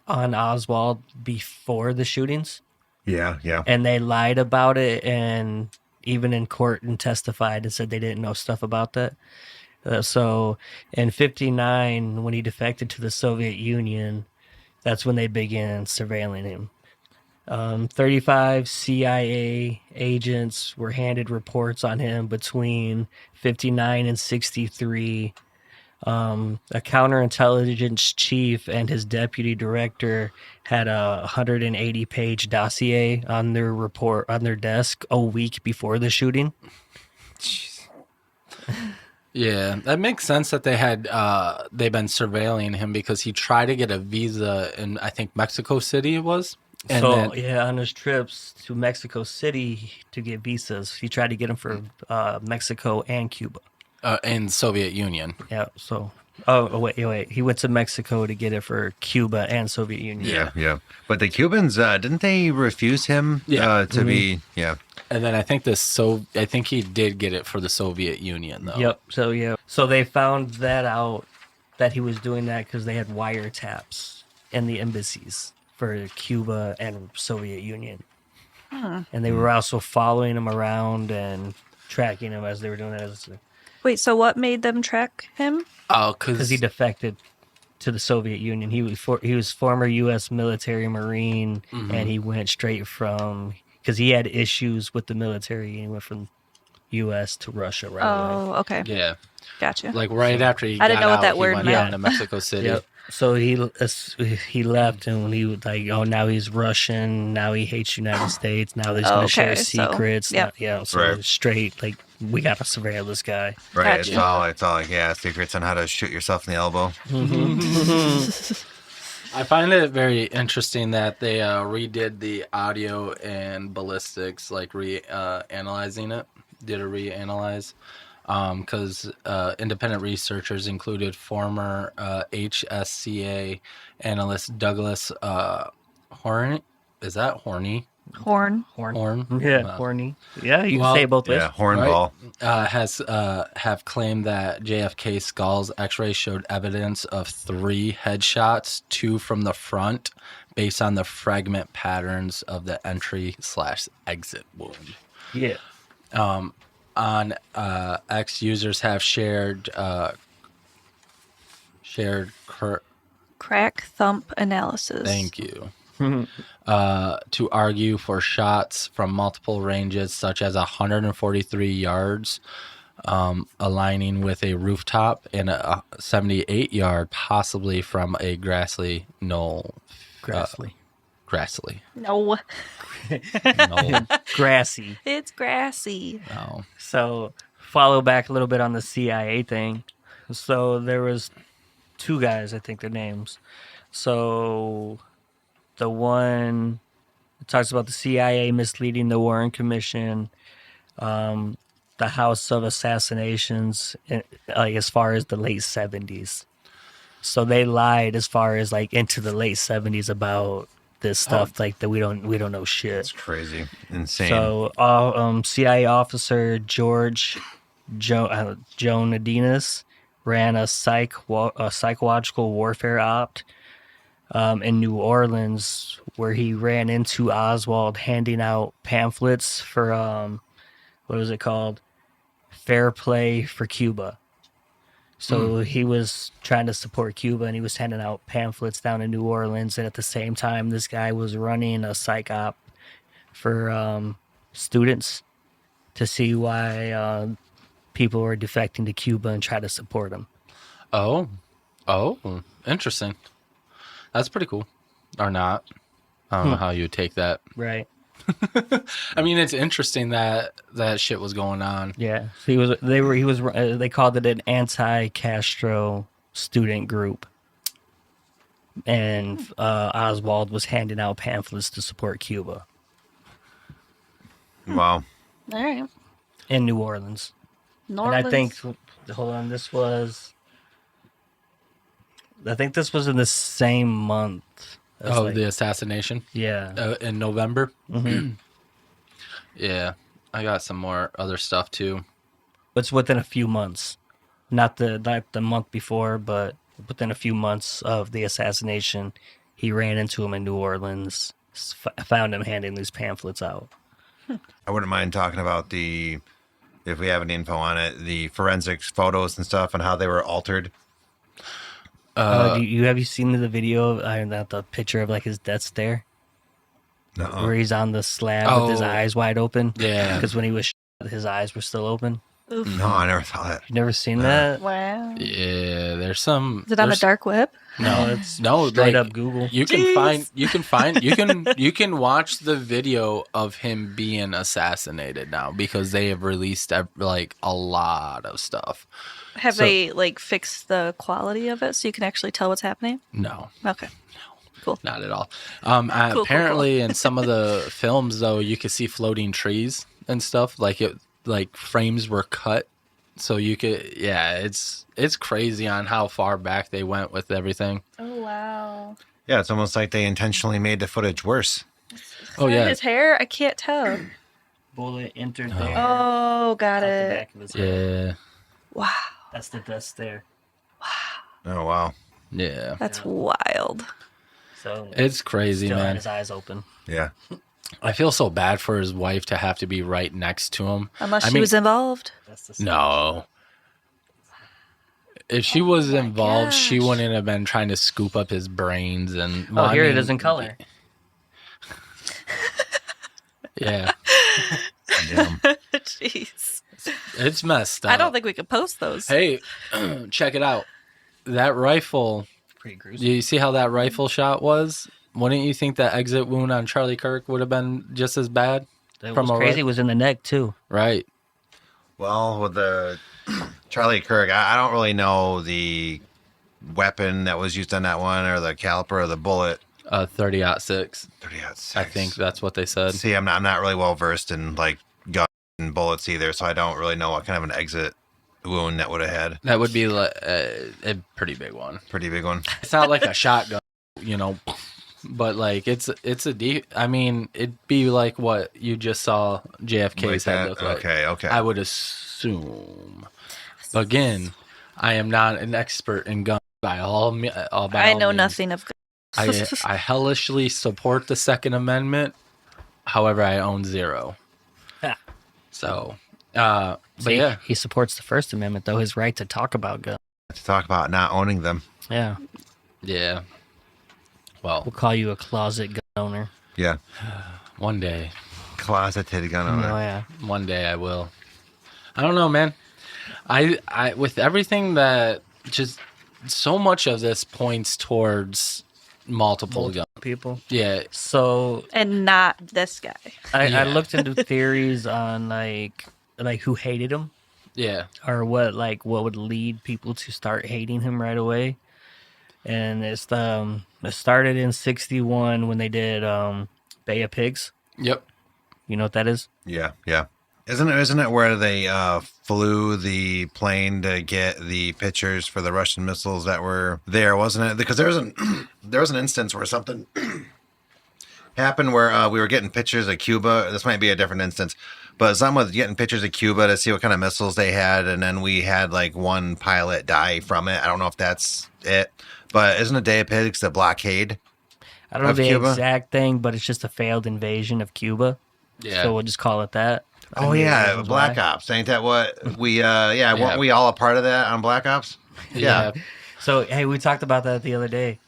on Oswald before the shootings. Yeah. And they lied about it, and even in court and testified and said they didn't know stuff about that. So in 1959, when he defected to the Soviet Union, that's when they began surveilling him. 35 CIA agents were handed reports on him between 59 and 63. A counterintelligence chief and his deputy director had a 180-page dossier on their desk a week before the shooting. Yeah, that makes sense that they've been surveilling him because he tried to get a visa in, I think, Mexico City it was. And on his trips to Mexico City to get visas, he tried to get them for Mexico and Cuba. And Soviet Union. Yeah, so... wait. He went to Mexico to get it for Cuba and Soviet Union. Yeah. But the Cubans, didn't they refuse him to be... Yeah. And then I think I think he did get it for the Soviet Union, though. Yep. So they found that out, that he was doing that because they had wiretaps in the embassies for Cuba and Soviet Union. And they were also following him around and tracking him as they were doing that. Wait, so what made them track him? Oh, Because he defected to the Soviet Union. He was former U.S. military Marine, and he went straight from... Because he had issues with the military, and he went from U.S. to Russia right away. Oh, okay. Yeah. Gotcha. Like right after he I didn't got know what out, that he word went meant. down to Mexico City. Yep. So he left, and when he was like, oh, now he's Russian, now he hates United States, now he's going to share secrets. Right. Straight, like, we got to surveil this guy. Right. Gotcha. It's all secrets on how to shoot yourself in the elbow. I find it very interesting that they redid the audio and ballistics, like analyzing it. Did a reanalyze. Because independent researchers included former HSCA analyst Douglas Horn. Is that Horny? Horn. Yeah, horny. Yeah, you can say it both ways. Yeah, hornball. Have claimed that JFK skull's X-ray showed evidence of 3 headshots, 2 from the front, based on the fragment patterns of the entry/exit wound. Yeah. On X, users have shared Crack thump analysis. Thank you. To argue for shots from multiple ranges, such as 143 yards, aligning with a rooftop, and a 78 yard, possibly from a grassy knoll. Grassy. No. No. Grassy. It's grassy. No. So follow back a little bit on the CIA thing. So there was 2 guys, I think their names. So the one talks about the CIA misleading the Warren Commission, the House of Assassinations, as far as the late 70s. So they lied as far as like into the late 70s about this stuff like that we don't know shit. It's crazy, insane. So, CIA officer George Jonadinas ran a psychological warfare opt in New Orleans, where he ran into Oswald handing out pamphlets for what was it called? Fair Play for Cuba. So he was trying to support Cuba, and he was handing out pamphlets down in New Orleans. And at the same time, this guy was running a psych op for students to see why people were defecting to Cuba and try to support him. Oh, interesting. That's pretty cool. Or not. I don't know how you would take that. Right. I mean, it's interesting that shit was going on. Yeah. So they called it an anti-Castro student group. And Oswald was handing out pamphlets to support Cuba Wow. All right. in New Orleans. And I think, hold on, this was in the same month. The assassination? Yeah. In November? Mm-hmm. Yeah. I got some more other stuff too. It's within a few months. Not the month before, but within a few months of the assassination, he ran into him in New Orleans, found him handing these pamphlets out. I wouldn't mind talking about if we have any info on it, the forensics photos and stuff and how they were altered. Have you seen the video of the picture of like his death stare? No. Where he's on the slab with his eyes wide open? Yeah. Because when he was shot, his eyes were still open. Oof. No, I never saw that. You've never seen that? Wow. Yeah, there's some. Is it on the dark web? No, it's like, straight up Google. You can you can watch the video of him being assassinated now because they have released like a lot of stuff. Have they like fixed the quality of it so you can actually tell what's happening? No. Okay. Cool. Not at all. Cool, Apparently, in some of the films, though, you could see floating trees and stuff. Like frames were cut, so you could. Yeah, it's crazy on how far back they went with everything. Oh wow. Yeah, it's almost like they intentionally made the footage worse. Oh yeah. His hair? I can't tell. Bullet entered there. Oh, got out the it. back of his head. Yeah. Wow. That's the death stare. Oh, wow. Yeah. That's wild. So It's crazy, still had man. his eyes open. Yeah. I feel so bad for his wife to have to be right next to him. Unless she was involved. That's the No. If she was involved, she gosh. wouldn't have been trying to scoop up his brains and. Oh, here it is in color. Yeah, Damn. Jeez. it's messed up. I don't think we could post those. Hey, check it out. That rifle. Pretty Do gruesome. you see how that rifle shot was? Wouldn't you think that exit wound on Charlie Kirk would have been just as bad? That from was a crazy. ri- Was in the neck too. Right. Well, with the Charlie Kirk, I don't really know the weapon that was used on that one or the caliber of the bullet. 30-06. 30-06. I think that's what they said. See, I'm not really well versed in like guns and bullets either, so I don't really know what kind of an exit wound that would have had. That would be like a pretty big one. Pretty big one. It's not like a shotgun, but like it's a deep. I mean, it'd be like what you just saw JFK's Like head that? look like. Okay. I would assume. Again, I am not an expert in guns by all I know means. nothing of I hellishly support the Second Amendment. However, I own zero. Ha. So, but See, yeah, he supports the First Amendment, though, his right to talk about guns. To talk about not owning them. Yeah, yeah. Well, we'll call you a closet gun owner. Yeah. one day, Closeted gun owner. Oh yeah, one day I will. I don't know, man. I with everything that just so much of this points towards multiple guns. people. Yeah, So and not this guy. I Yeah. looked into theories on like who hated him yeah. or what would lead people to start hating him right away. And it started in '61 when they did Bay of Pigs. Yep. You know what that is? Yeah. Isn't it where they flew the plane to get the pictures for the Russian missiles that were there, wasn't it? Because there was an instance where something happened where we were getting pictures of Cuba. This might be a different instance, but someone was getting pictures of Cuba to see what kind of missiles they had, and then we had like one pilot die from it. I don't know if that's it, but isn't a Day of Pigs the blockade? I don't know Of the Cuba? exact thing, but it's just a failed invasion of Cuba. Yeah. So we'll just call it that. Oh I mean, yeah, that's Black why. Ops. Ain't that what we? Weren't we all a part of that on Black Ops? Yeah. So hey, we talked about that the other day.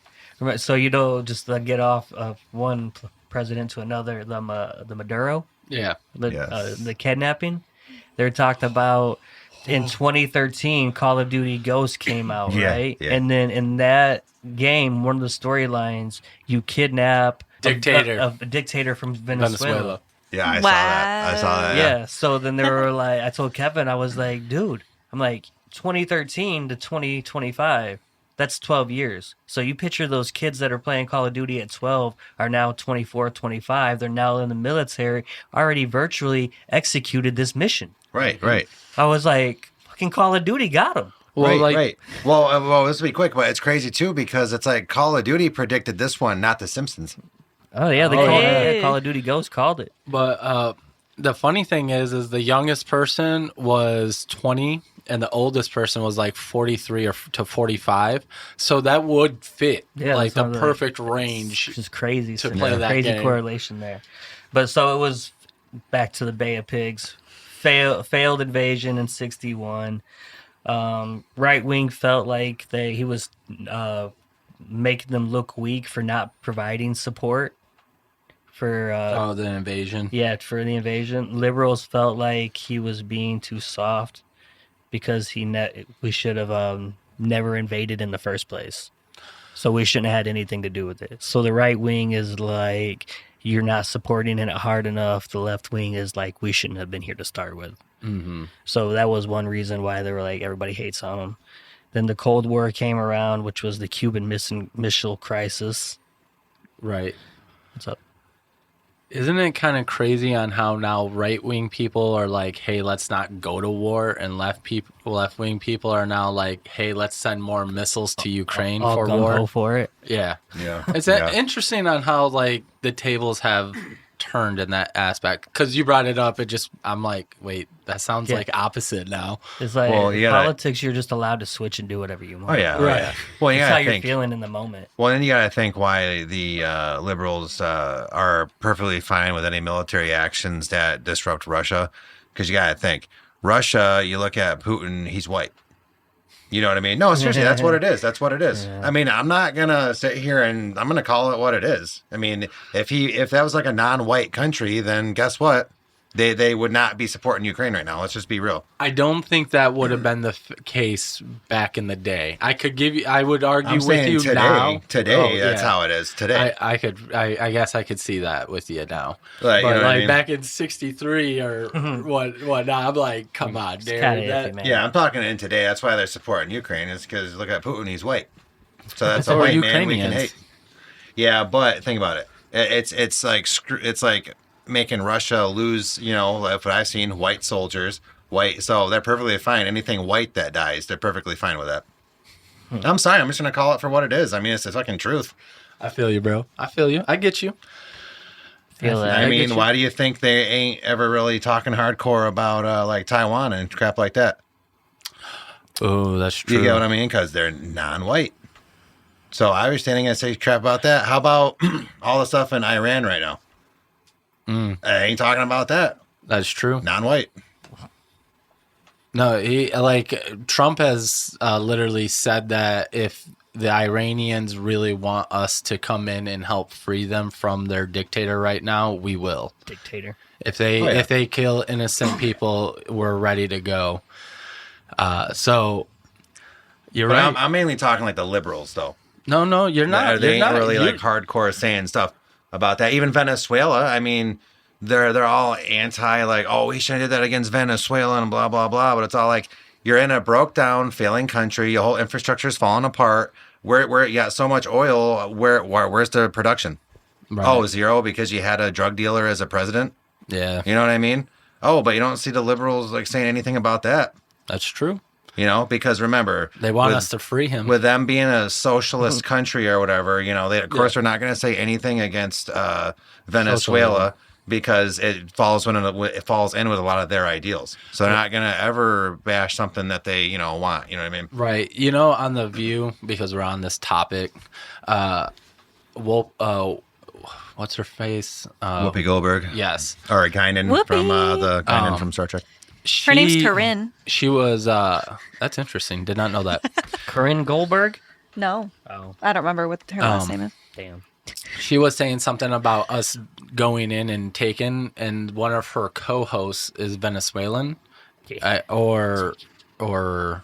So just to get off of one president to another, the Maduro, Yeah. Yes. the kidnapping. They're talked about in 2013. Call of Duty Ghost came out, Yeah, right? yeah. And then in that game, one of the storylines, you kidnap Dictator. a dictator from Venezuela. Venezuela. Yeah, I saw that. I saw that. Yeah. So then they were like, I told Kevin, I was like, dude, I'm like 2013 to 2025. That's 12 years. So you picture those kids that are playing Call of Duty at 12 are now 24, 25. They're now in the military, already virtually executed this mission. Right. Right. I was like, fucking Call of Duty got them. Well, right. Well, this will be quick, but it's crazy too because it's like Call of Duty predicted this one, not The Simpsons. Oh, yeah. Call of Duty Ghost called it. But the funny thing is the youngest person was 20 and the oldest person was like 43 to 45. So that would fit like the perfect range. Which is crazy. to play that crazy game. correlation there. But so it was back to the Bay of Pigs. Failed invasion in 61. Right wing felt like he was making them look weak for not providing support for The invasion. for the invasion. Liberals felt like he was being too soft because we should have never invaded in the first place. So we shouldn't have had anything to do with it. So the right wing is like, you're not supporting it hard enough. The left wing is like, we shouldn't have been here to start with. Mm-hmm. So that was one reason why they were like, everybody hates on him. Then the Cold War came around, which was the Cuban Missile Crisis. Right. What's up? Isn't it kind of crazy on how now right-wing people are like, hey, let's not go to war, and left-wing people are now like, hey, let's send more missiles to Ukraine All for gung-ho war? for it. Yeah. Yeah. It's interesting on how like the tables have turned in that aspect. Because you brought it up, I'm like, wait, that sounds like opposite now. It's like Well, you gotta- politics, you're just allowed to switch and do whatever you want. Oh yeah. Right. Yeah. Well, you That's how gotta you're think. feeling in the moment. Well, then you got to think why the liberals are perfectly fine with any military actions that disrupt Russia. Because you got to think, Russia, you look at Putin, he's white. You know what I mean? No, seriously, that's what it is. That's what it is. Yeah. I mean, I'm not going to sit here and I'm going to call it what it is. I mean, if that was like a non-white country, then guess what? They would not be supporting Ukraine right now. Let's just be real. I don't think that would have been the case back in the day. I would argue I'm with saying you today, now. Today, Oh, that's yeah. how it is today. I guess I could see that with you now. Like, you But know what I mean? back in '63 or what? Now I'm like, come on, kinda Daren. iffy, man. Yeah, I'm talking in today. That's why they're supporting Ukraine. Is because look at Putin, he's white. So that's So a are white man we can Ukrainians. hate. Yeah, but think about it. It's like making Russia lose. You know, like what I've seen, white soldiers, white. So they're perfectly fine. Anything white that dies, they're perfectly fine with that. I'm sorry. I'm just gonna call it for what it is. I mean, it's the fucking truth. I feel you, bro. I feel you. I get you. Feel that. I mean, get you. why do you think they ain't ever really talking hardcore about like Taiwan and crap like that? Oh, that's true. You get what I mean? Because they're non-white. So I was standing and say crap about that. How about all the stuff in Iran right now? I ain't talking about that. That's true. Non-white. No, Trump has literally said that if the Iranians really want us to come in and help free them from their dictator right now, we will. Dictator. If they kill innocent people, we're ready to go. So you're But right. I'm mainly talking like the liberals, though. No, you're not. They You're ain't not. really You're- like hardcore saying stuff about that. Even Venezuela, I mean, they're all anti, like, oh, we shouldn't have did that against Venezuela and blah, blah, blah. But it's all like, you're in a broke down, failing country. Your whole infrastructure is falling apart. Where you got so much oil, where's the production? Right. Oh, zero because you had a drug dealer as a president? Yeah, You know what I mean? Oh, but you don't see the liberals like saying anything about that. that's true. You know, because remember, They want with- us to free him. with them being a socialist country or whatever, you know, they of course are not going to say anything against Venezuela because it falls in with a lot of their ideals. So they're not going to ever bash something that they, you know, want. You know what I mean? Right. You know, on The View, because we're on this topic, what's her face? Whoopi Goldberg. Yes. Or Guinan from the Guinan from Star Trek. Her name's Corinne. She was, that's interesting. Did not know that. Corinne Goldberg? No. Oh, I don't remember what her last name is. damn. She was saying something about us going in and taking, and one of her co-hosts is Venezuelan, or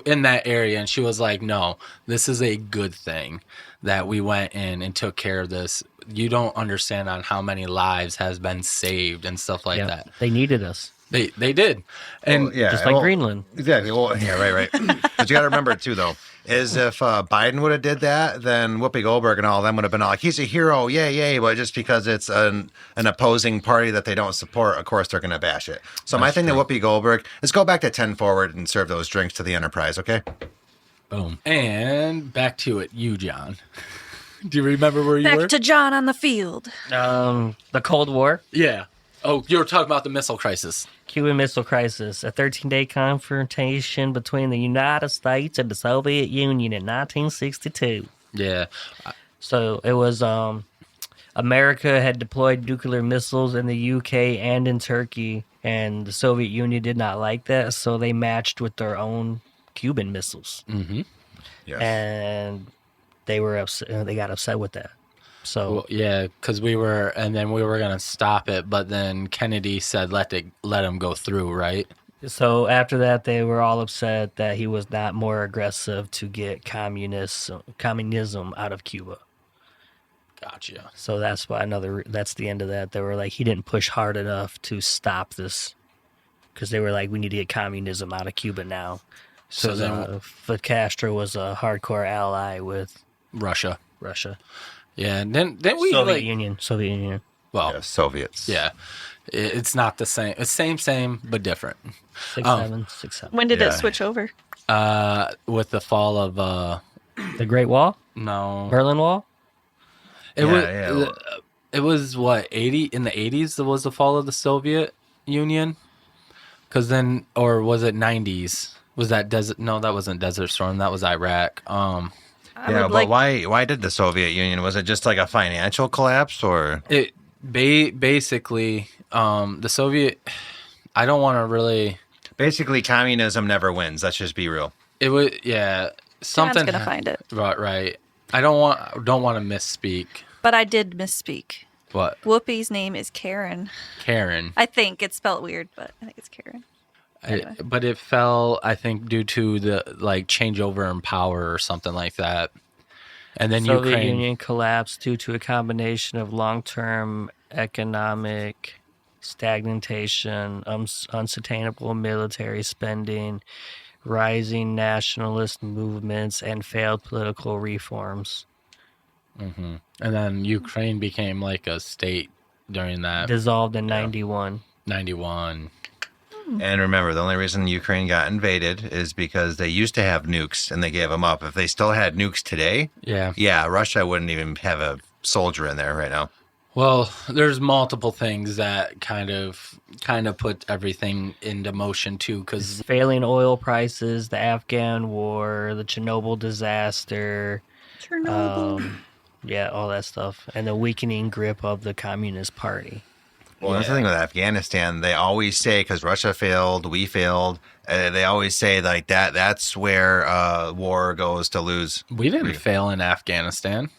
in that area, and she was like, "No, this is a good thing that we went in and took care of this. You don't understand on how many lives has been saved and stuff like that. They needed us. They did, and Well, yeah, Just like Greenland. Exactly. Well, yeah, right. But you got to remember too, though, is if Biden would have did that, then Whoopi Goldberg and all of them would have been all like, "He's a hero, yay!" But just because it's an opposing party that they don't support, of course they're going to bash it. So my thing to Whoopi Goldberg is go back to 10 forward and serve those drinks to the Enterprise, okay? boom, and back to it. You, John, do you remember where you were? Back to John on the field. The Cold War, Yeah. Oh, you were talking about the missile crisis. Cuban Missile Crisis, a 13-day confrontation between the United States and the Soviet Union in 1962. Yeah. So it was America had deployed nuclear missiles in the UK and in Turkey, and the Soviet Union did not like that, so they matched with their own Cuban missiles, Yes. and they were upset. They got upset with that. So Well, yeah, because we were gonna stop it, but then Kennedy said let him go through, right? So after that, they were all upset that he was not more aggressive to get communism out of Cuba. Gotcha. So that's why that's the end of that. They were like, he didn't push hard enough to stop this, because they were like, we need to get communism out of Cuba now. So then Fidel Castro was a hardcore ally with Russia. Russia. Yeah, and then we Soviet Union. Well, Yeah, Soviets. yeah, it's not the same. It's same, but different. 6-7. When did Yeah. it switch over? With the fall of The Great Wall? no, Berlin Wall? it Yeah, was yeah. it was what 80 in the 80s. That was the fall of the Soviet Union. Because then, or was it 90s? Was that desert? No, that wasn't Desert Storm. That was Iraq. Yeah, but why did the Soviet Union? Was it just like a financial collapse or? It basically the Soviet. I don't want to really. Basically, communism never wins. Let's just be real. It was something. John's gonna find it. Right. I don't want to misspeak. But I did misspeak. What? Whoopi's name is Karen. Karen. I think it's spelled weird, but I think it's Karen. Anyway. But it fell, I think, due to the changeover in power or something like that. And then Soviet Ukraine. Union collapsed due to a combination of long-term economic stagnation, unsustainable military spending, rising nationalist movements, and failed political reforms. Mm-hmm. And then Ukraine became like a state during that. Dissolved in 91. 91. And remember, the only reason Ukraine got invaded is because they used to have nukes and they gave them up. If they still had nukes today, Yeah. Russia wouldn't even have a soldier in there right now. Well, there's multiple things that kind of put everything into motion too, because Failing oil prices, the Afghan war, the Chernobyl disaster, Chernobyl. yeah, all that stuff, and the weakening grip of the Communist Party. Well, that's the thing with Afghanistan. They always say, because Russia failed, we failed, they always say like that. That's where war goes to lose. we didn't fail in Afghanistan.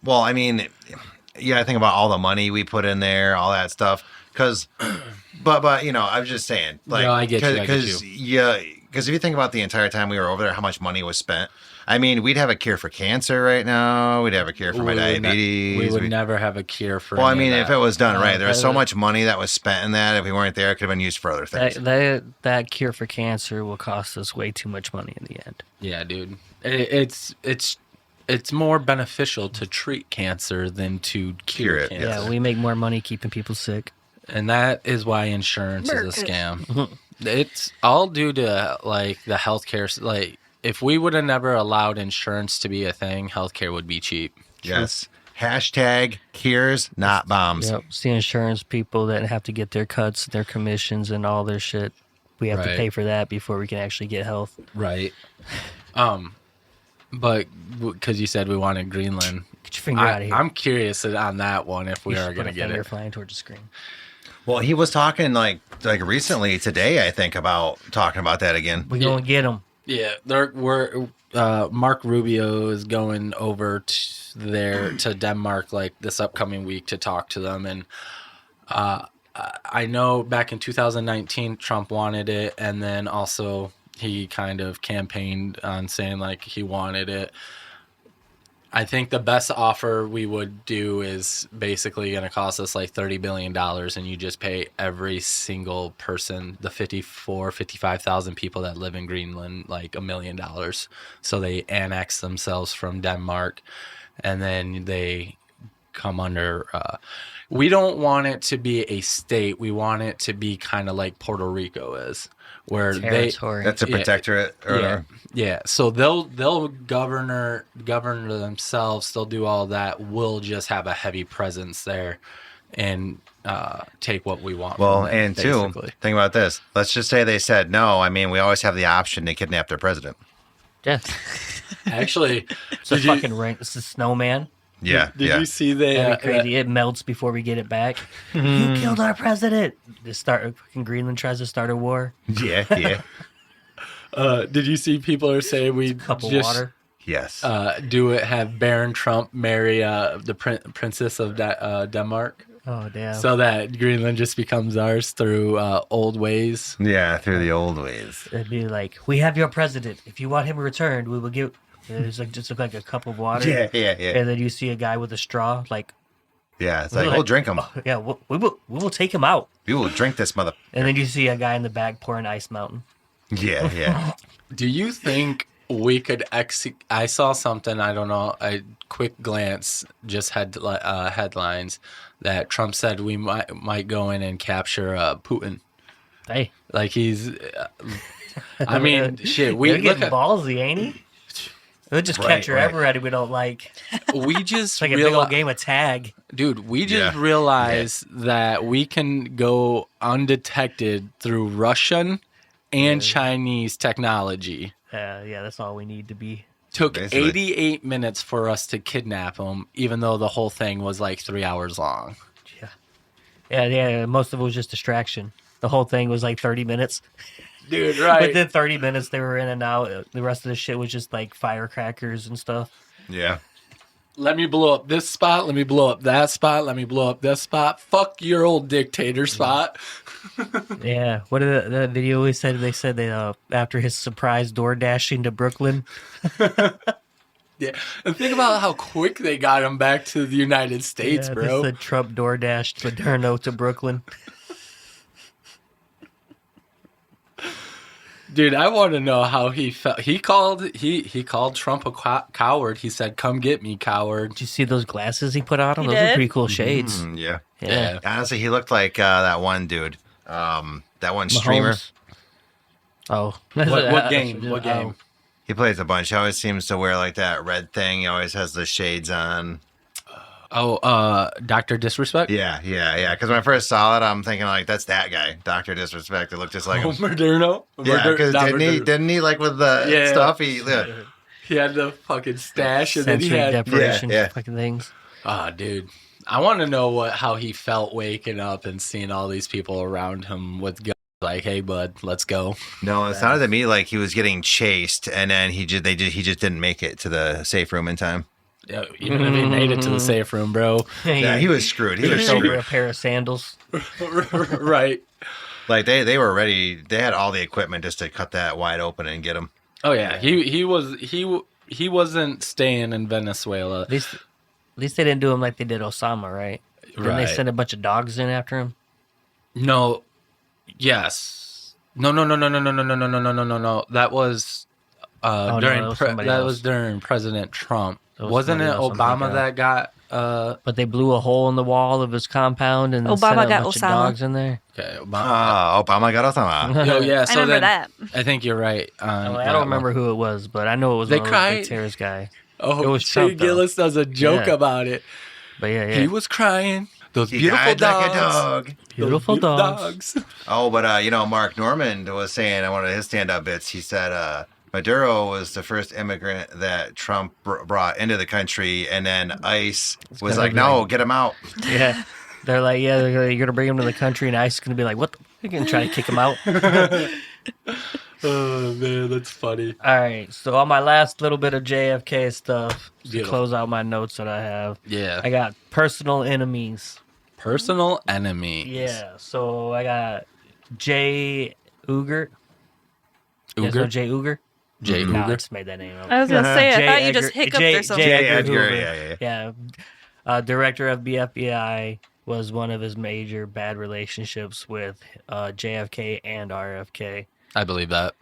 Well, I mean, I think about all the money we put in there, all that stuff. Because, but I was just saying, like, No, I get you, because if you think about the entire time we were over there, how much money was spent. I mean, we'd have a cure for cancer right now. We'd have a cure for my diabetes. We would never have a cure for. Well, I any mean, of if that. it was done right, there was so much money that was spent in that. If we weren't there, it could have been used for other things. That cure for cancer will cost us way too much money in the end. Yeah, dude. It's more beneficial to treat cancer than to cure Cure it, cancer. Yeah, we make more money keeping people sick. And that is why insurance is a scam. It's all due to like the healthcare. Like if we would have never allowed insurance to be a thing, healthcare would be cheap. Yes. Hashtag cures, not bombs. Yep. It's the insurance people that have to get their cuts, their commissions, and all their shit. We have to Right. pay for that before we can actually get health. Right. But because you said we wanted Greenland, Get your finger out of here. I'm curious on that one if we You are should going put to a get finger it. flying towards the screen. Well, he was talking like recently today, I think, about talking about that again. We're going to get them. Yeah, we're Mark Rubio is going over to Denmark like this upcoming week to talk to them, and I know back in 2019 Trump wanted it, and then also he kind of campaigned on saying like he wanted it. I think the best offer we would do is basically going to cost us like $30 billion, and you just pay every single person, the 55,000 people that live in Greenland, like $1 million. So they annex themselves from Denmark, and then they come under. We don't want it to be a state. We want it to be kind of like Puerto Rico is, where Territory. That's a protectorate. yeah. So they'll govern themselves. They'll do all that. We'll just have a heavy presence there, and take what we want. Well, from them, and two, basically. think about this. Let's just say they said no. I mean, we always have the option to kidnap their president. Yeah. Actually, It's a fucking ring. It's a snowman. Yeah, did yeah. you see the That'd be crazy. It melts before we get it back. You killed our president. Fucking Greenland tries to start a war. Yeah, yeah. did you see people are saying we Cup of just water. Yes. do it? Have Baron Trump marry the princess of Denmark, Oh, damn. so that Greenland just becomes ours through old ways. Yeah, through the old ways. It'd be like, we have your president. If you want him returned, we will give. It's like just look like a cup of water. Yeah, yeah, yeah. And then you see a guy with a straw, like, Yeah, it's like, Like- we'll drink them. yeah, we will take him out. We will drink this mother. And then you see a guy in the back pouring Ice Mountain. Yeah, yeah. Do you think we could I saw something, I don't know, a quick glance, just had headlines that Trump said we might go in and capture Putin. Hey, Like he's, I mean, shit. We they're look getting at, ballsy, ain't he? We'll just Right, capture right. everybody we don't like. we just It's like a big old game of tag. dude. We just Yeah. realized that we can go undetected through Russian and Chinese technology. Yeah, that's all we need to be. Took Basically. 88 minutes for us to kidnap him, even though the whole thing was like 3 hours long. Yeah. Most of it was just distraction. The whole thing was like 30 minutes. Dude, right? Within 30 minutes, they were in and out. The rest of the shit was just like firecrackers and stuff. Yeah. Let me blow up this spot. Let me blow up that spot. Let me blow up this spot. Fuck your old dictator spot. Yeah. What did that video we said? They said that after his surprise door dashing to Brooklyn. Yeah. And think about how quick they got him back to the United States, Yeah, bro. They said Trump door dashed Moderno to Brooklyn. Dude, I want to know how he felt. He called Trump a coward. He said, "Come get me, coward." Did you see those glasses he put on him? He Those are did? pretty cool shades. Yeah. Yeah. Honestly, he looked like that one dude. That one streamer. Mahomes. Oh. What game? What game? He plays a bunch. He always seems to wear like that red thing. He always has the shades on. Oh, Dr. Disrespect? Yeah. Because when I first saw it, I'm thinking like, that's that guy, Dr. Disrespect. It looked just like Oh, him. Moderno? Yeah, because Not Moderno. didn't he like with the Yeah. stuff? He had the fucking stash, and then he Sensory had... deprivation Yeah. fucking things. Ah, dude. I want to know how he felt waking up and seeing all these people around him with guns. Like, hey, bud, let's go. No, it sounded to me like he was getting chased, and then he just didn't make it to the safe room in time. Yeah, even if he made it to the safe room, bro. Yeah, he was screwed. He was Just over screwed. a pair of sandals. Right. Like they were ready. They had all the equipment just to cut that wide open and get him. Oh, yeah. He wasn't staying in Venezuela. At least they didn't do him like they did Osama, right? Didn't they Right. send a bunch of dogs in after him? No. Yes. No. That was no, during that was somebody that else. was during President Trump. That was Wasn't it somebody else I'm Obama thinking of. that got But they blew a hole in the wall of his compound and then Obama sent a got bunch of Osama. dogs in there. Okay, Obama. Obama got Osama. Oh yeah, I so remember then that. I think you're right. I don't remember who it was, but I know it was They one of those cried? big terrorist guy. Oh, It was Shane Trump, though. Gillis does a joke Yeah. about it. But yeah, He was crying. Those He beautiful died like dogs. a dog. Beautiful Those dogs. Oh, but Mark Normand was saying on one of his stand-up bits, he said Maduro was the first immigrant that Trump brought into the country, and then ICE was gonna like, be "No, like- get him out." Yeah. They're like, you're going to bring him to the country, and ICE is going to be like, what? You're going to try to kick him out? Oh man, that's funny. All right. So on my last little bit of JFK stuff, to Beautiful. close out my notes that I have, Yeah. I got personal enemies. Personal enemies. Yeah. So I got Jay Uger. You guys know Uger. Jay Uger? Jay No, I Uger. just made that name up. I was gonna say, I J. thought you just Edgar- hiccuped J. or something. J. Edgar Edgar, Hoover. yeah. Director of the FBI was one of his major bad relationships with JFK and RFK. I believe that.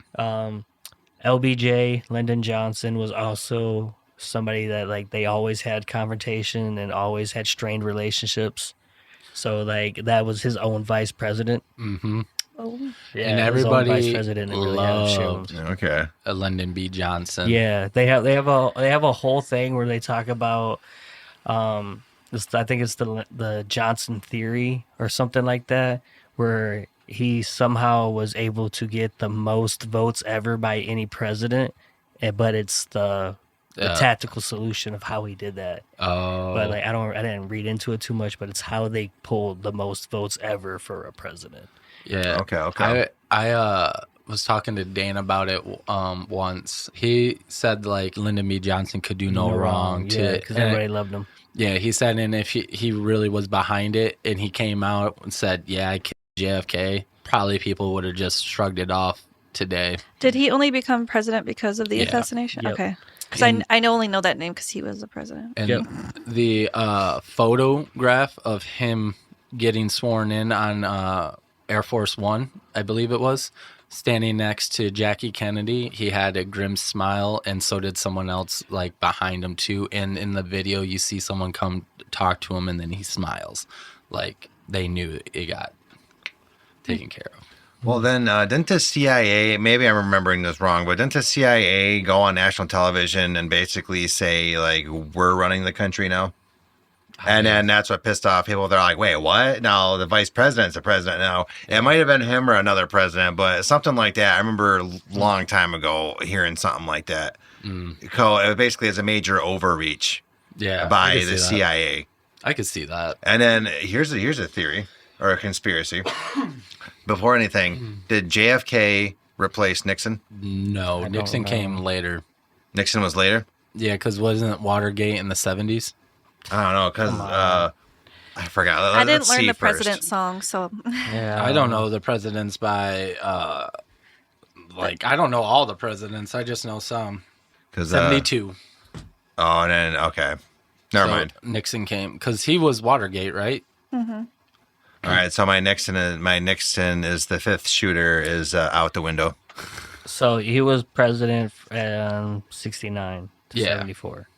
LBJ, Lyndon Johnson, was also somebody that like they always had confrontation and always had strained relationships. So like that was his own vice president. Mm-hmm. Oh. Yeah, And his own everybody vice president didn't really have a shit with loved him. Okay. Lyndon B. Johnson. Yeah, they have a whole thing where they talk about I think it's the Johnson theory or something like that, where he somehow was able to get the most votes ever by any president, but it's the tactical solution of how he did that. Oh. But like I didn't read into it too much, but it's how they pulled the most votes ever for a president. Yeah. Okay. I was talking to Dane about it once. He said like Lyndon B. Johnson could do no wrong to yeah, because and- everybody loved him. Yeah, he said, and if he really was behind it and he came out and said, yeah, I killed JFK, probably people would have just shrugged it off today. Did he only become president because of the Yeah. assassination? Yep. Okay. Because And- I only know that name because he was the president. And Yep. the photograph of him getting sworn in on Air Force One, I believe it was, standing next to Jackie Kennedy, he had a grim smile, and so did someone else like behind him too. And in the video, you see someone come talk to him, and then he smiles, like they knew it got taken care of. Well, then didn't the CIA? Maybe I'm remembering this wrong, but didn't the CIA go on national television and basically say like we're running the country now? And then that's what pissed off people. They're like, wait, what? Now the vice president's the president now. It might have been him or another president, but something like that. I remember a long time ago hearing something like that. It basically is a major overreach Yeah, I by could the see that. CIA. I could see that. And then here's a theory or a conspiracy. Before anything, did JFK replace Nixon? No, don't Nixon know. came later. Nixon was later? Yeah, because wasn't Watergate in the 70s? I don't know, because I forgot. I didn't Let's learn see the first. president song, so Yeah, I don't know the presidents by, I don't know all the presidents. I just know some. 'Cause, 72. Oh, and then, okay. Never So mind. Nixon came, because he was Watergate, right? All right, so my Nixon is the fifth shooter is out the window. So he was president from 69 to Yeah. 74.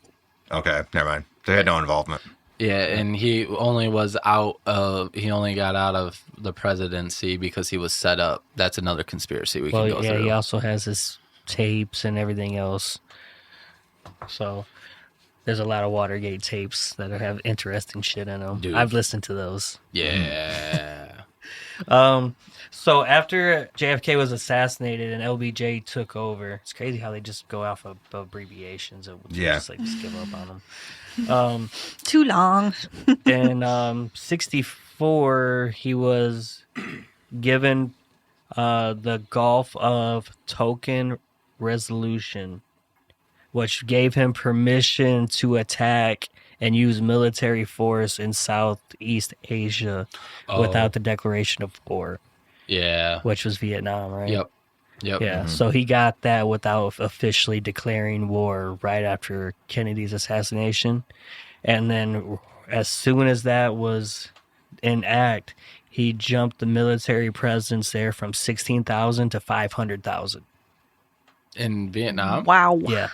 Okay, never mind. They had no involvement. Yeah, and he only got out of the presidency because he was set up. That's another conspiracy we can Well, go yeah, through. he also has his tapes and everything else. So there's a lot of Watergate tapes that have interesting shit in them. Dude. I've listened to those. Yeah. So after JFK was assassinated and LBJ took over, it's crazy how they just go off of abbreviations and Yeah. just give up on them. too long. In 64, he was given the Gulf of Tonkin Resolution, which gave him permission to attack and use military force in Southeast Asia without the declaration of war, Yeah. which was Vietnam, right? Yep. Yeah, so he got that without officially declaring war right after Kennedy's assassination. And then as soon as that was in act, he jumped the military presence there from 16,000 to 500,000. In Vietnam? Wow. Yeah.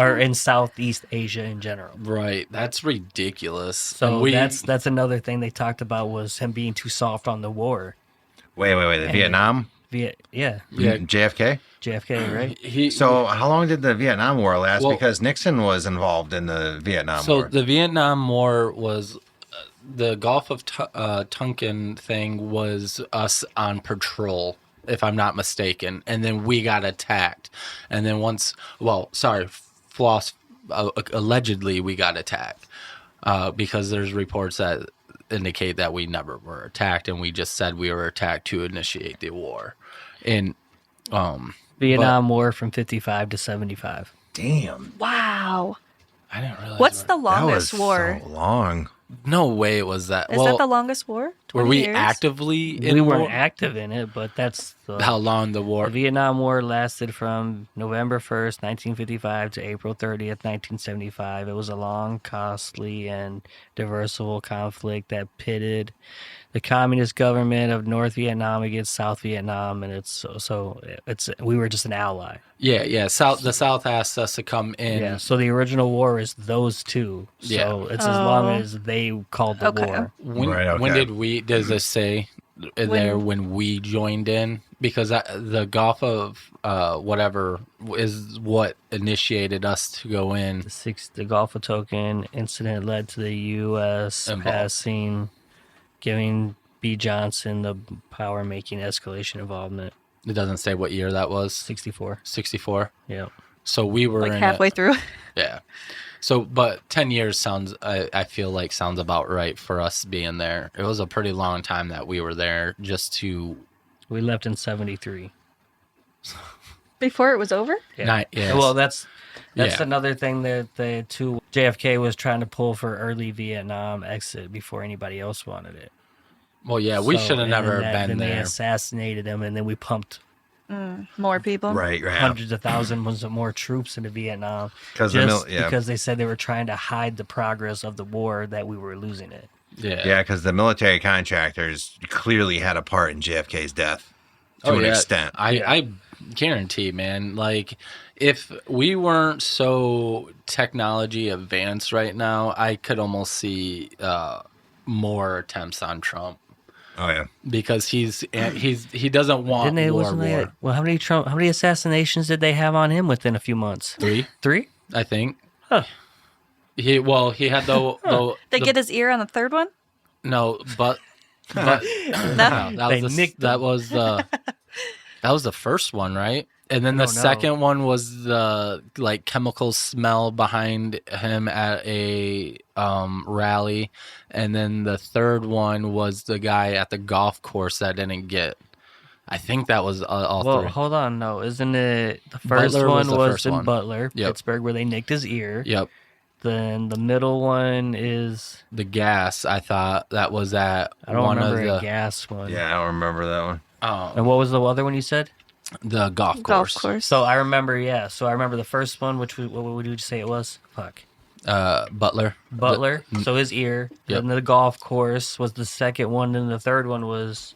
or in Southeast Asia in general. Right. That's ridiculous. So And that's another thing they talked about was him being too soft on the war. Wait. The Vietnam? Yeah, yeah. JFK? JFK, right? So how long did the Vietnam War last? Well- Because Nixon was involved in the Vietnam So War. the Vietnam War was the Gulf of Tonkin thing was us on patrol, if I'm not mistaken, and then we got attacked, and then allegedly we got attacked because there's reports that indicate that we never were attacked, and we just said we were attacked to initiate the war, and Vietnam War from 55 to 75. Damn. Wow. I didn't realize. What's the That was longest war? so long. No way it was that. Is that the longest war? Were 20 we years? actively in We war? weren't active in it, but that's How long the war? The Vietnam War lasted from November 1st, 1955 to April 30th, 1975. It was a long, costly, and diversible conflict that pitted the communist government of North Vietnam against South Vietnam, and we were just an ally. Yeah. The South asked us to come in. Yeah, so the original war is those two. So Yeah. it's as long as they called the Okay. war. When did we? Does it say there when we joined in? Because the Gulf of whatever is what initiated us to go in. The Gulf of Tonkin incident led to the U.S. passing, giving B. Johnson the power-making escalation involvement. It doesn't say what year that was. 64. 64. Yeah. So we were Like in halfway it. through. Yeah. So, but 10 years sounds, I feel like sounds about right for us being there. It was a pretty long time that we were there just to. We left in 73. Before it was over? Yeah. Yes. Well, that's Yeah. another thing that JFK was trying to pull for early Vietnam exit before anybody else wanted it. Well, yeah, we So- should have and never then been They there. assassinated him, and then we pumped More people? Right. hundreds of thousands of more troops into Vietnam Because because they said they were trying to hide the progress of the war, that we were losing it. Yeah. because the military contractors clearly had a part in JFK's death to an extent. I guarantee, man. Like, if we weren't so technology advanced right now, I could almost see more attempts on Trump Oh yeah. because he doesn't want war. Well, how many assassinations did they have on him within a few months? 3, Three? I think. Huh. He had They get his ear on the third one? no, but No. that was the first one, right? And then the don't know. second one was the like chemical smell behind him at a rally, and then the third one was the guy at the golf course that didn't get. I think that was all Well, three. hold on. No, isn't it the first Butler was one the was first in one. Butler, Yep. Pittsburgh, where they nicked his ear. Yep, Then the middle one is the gas. I thought that was at I don't one remember of a the gas one. Yeah, I don't remember that one. And what was the other one you said? the golf Golf course. course. So I remember, So I remember the first one, what would you say it was? Fuck. Butler. Butler. So his ear. Yep. Then the golf course was the second one, and the third one was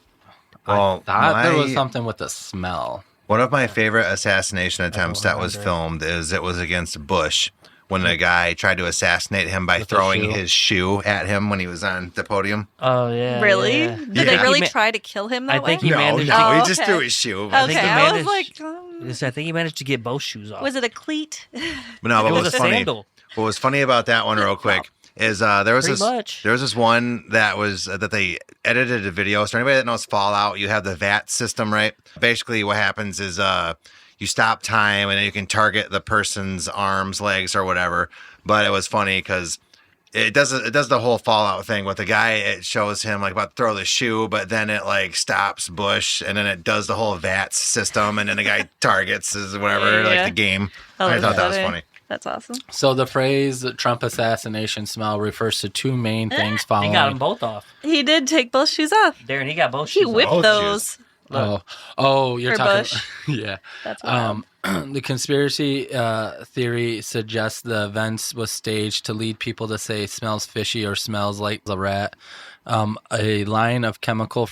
Well, Thought there was something with the smell. one of my favorite assassination attempts that was filmed is it was against Bush when the guy tried to assassinate him by With the throwing shoe? his shoe at him when he was on the podium. Oh yeah. Really? yeah. Did they Yeah. really He try to kill him that I way? think he No, managed. no, Oh, he just okay. threw his shoe. I think Okay, he I was managed- like, I think he managed to get both shoes off. was it a cleat? No, it but was what's a funny? sandal. What was funny about that one, real quick, is there was Pretty this much. there was this one that was that they edited a video. So anybody that knows Fallout, you have the VAT system, right? Basically, what happens is you stop time and then you can target the person's arms, legs, or whatever. But it was funny because it does the whole Fallout thing with the guy. It shows him like about to throw the shoe, but then it like stops Bush, and then it does the whole VAT system, and then the guy targets is whatever Yeah. like the game. Oh, I that's thought that was funny. funny. That's awesome. So the phrase "Trump assassination smell" refers to two main things He following. got them both off. He did take both shoes off. Darren, he got both He shoes whipped off. Both those. Oh, you're For talking. Bush. Yeah. That's wild. The conspiracy theory suggests the events was staged to lead people to say smells fishy or smells like a rat. A line of chemical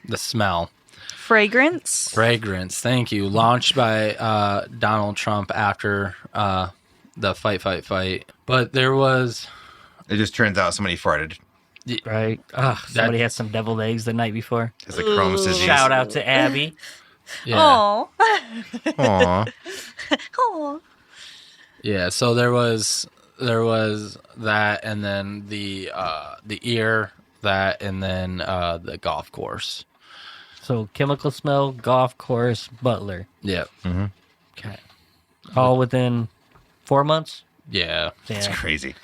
the smell Fragrance. Thank you. Launched by Donald Trump after the fight. But there was... It just turns out somebody farted. Right. Somebody had some deviled eggs the night before. It's like Crohn's disease. Shout out to Abby. Yeah. Oh. Aw. Oh. Yeah, so there was that, and then the ear, that, and then the golf course. So chemical smell, golf course, Butler. Yep. Okay. All within 4 months? Yeah. It's Yeah. crazy.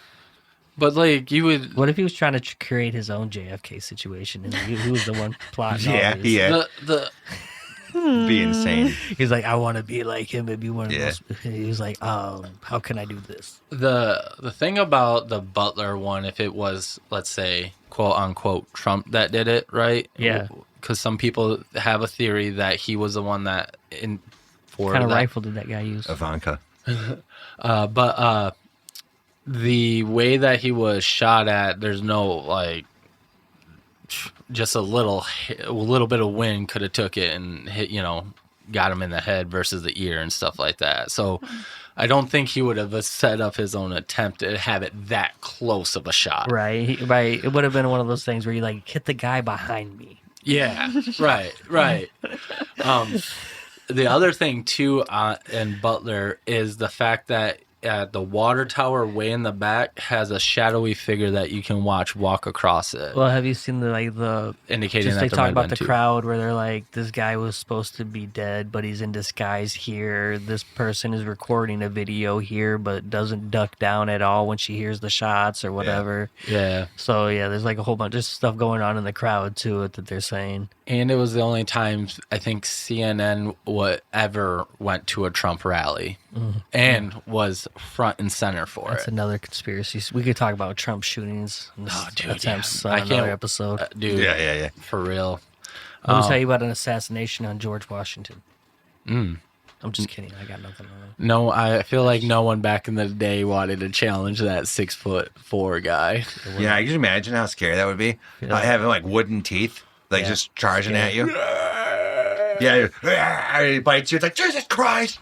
But like you would What if he was trying to create his own JFK situation and he was the one plotting all Yeah, this? yeah. the Be insane. He's like, I want to be like him and be one of Yeah. those. He was like, how can I do this? the thing about the Butler one, if it was, let's say, quote unquote Trump that did it, right? Yeah. Because some people have a theory that he was the one that What kind of rifle did that guy use? Ivanka. But the way that he was shot at, there's no like, just a little bit of wind could have took it and hit, got him in the head versus the ear and stuff like that. So I don't think he would have set up his own attempt to have it that close of a shot. Right. Right. It would have been one of those things where you like hit the guy behind me. Yeah, right. The other thing too in Butler is the fact that the water tower way in the back has a shadowy figure that you can walk across it, Well, have you seen the indicating just that they the talk red about men the too. crowd where they're like, this guy was supposed to be dead, but he's in disguise here. This person is recording a video here, but doesn't duck down at all when she hears the shots or whatever. Yeah, So yeah, there's like a whole bunch of stuff going on in the crowd too that they're saying. and it was the only time I think CNN ever went to a Trump rally and was front and center for That's it. another conspiracy. We could talk about Trump shootings and attempts on I another can't- episode. Dude, Yeah. for real. Let me tell you about an assassination on George Washington. I'm just kidding. I got nothing on it. No, I feel like no one back in the day wanted to challenge that 6'4" guy. Yeah, I can imagine how scary that would be. Having like wooden teeth, like Yeah. just charging at you. Yeah, he bites you. It's like, Jesus Christ.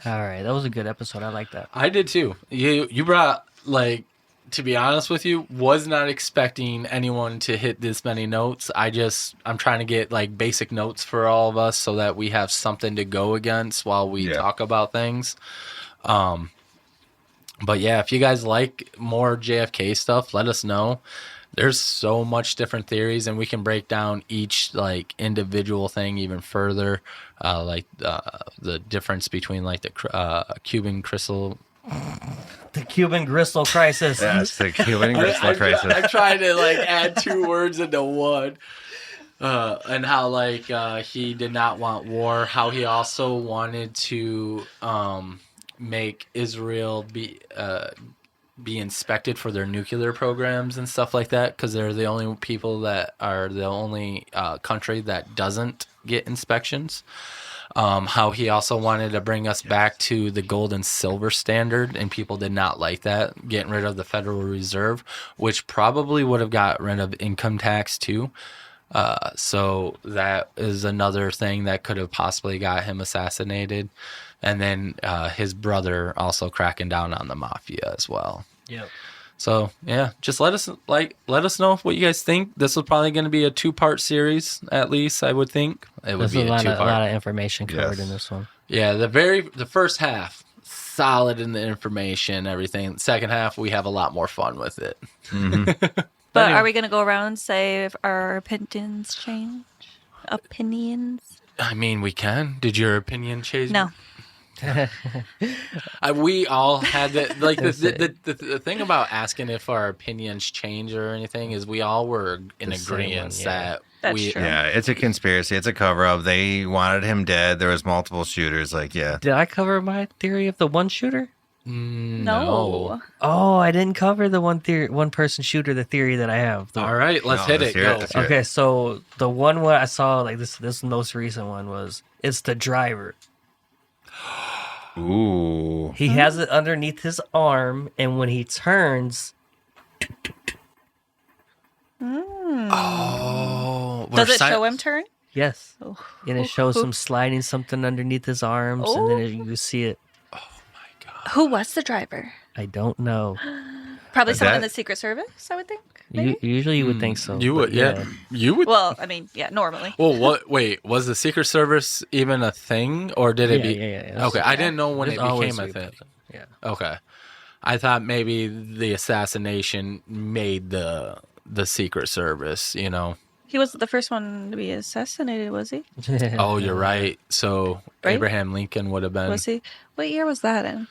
All right, that was a good episode. I like that. I did too. You brought, like, to be honest with you, was not expecting anyone to hit this many notes. I'm trying to get like basic notes for all of us so that we have something to go against while we talk about things. But yeah, if you guys like more JFK stuff, let us know. There's so much different theories, and we can break down each like individual thing even further, like the difference between like the Cuban crystal. The Cuban Gristle Crisis. That's the Cuban Crystal Crisis. I tried to like add two words into one. And how like he did not want war. How he also wanted to make Israel be inspected for their nuclear programs and stuff like that, because they're the only people that are the only country that doesn't get inspections. How he also wanted to bring us back to the gold and silver standard, and people did not like that, getting rid of the Federal Reserve, which probably would have got rid of income tax too. So that is another thing that could have possibly got him assassinated. And then his brother also cracking down on the mafia as well. Yep. So yeah, just let us know what you guys think. This is probably going to be a 2-part series, at least I would think. It would There's be a a lot 2-part. of information covered Yes. in this one. Yeah, the first half solid in the information, everything. Second half we have a lot more fun with it. But are we going to go around and say if our opinions change? Opinions? I mean, we can. Did your opinion change? No. We all had that. Like the thing about asking if our opinions change or anything is we all were in The same agreement one, yeah. that That's we. true. Yeah, it's a conspiracy. It's a cover up. They wanted him dead. There was multiple shooters. Like, yeah. Did I cover my theory of the one shooter? No. Oh, I didn't cover the one person shooter. The theory that I have. All right, let's hit let's it. hear it. Go. Let's hear it. Okay, so the one where I saw like this most recent one was it's the driver. Ooh. He has it underneath his arm, and when he turns, Oh, Does it show him turn? Yes. Oh. And it shows him sliding something underneath his arms, and then you see it. Who was the driver? I don't know. Probably someone in that- the Secret Service, I would think. Maybe? Usually you would think so. You but would, yeah. You would. Well, I mean, yeah, normally. Well, what? Wait, was the Secret Service even a thing, or did it be? Yeah. Okay, I didn't know when There's it always became a three thing. people. Yeah. Okay, I thought maybe the assassination made the Secret Service. You know. He wasn't the first one to be assassinated, was he? Oh, you're right. So Right? Abraham Lincoln would have been. Was he? What year was that in?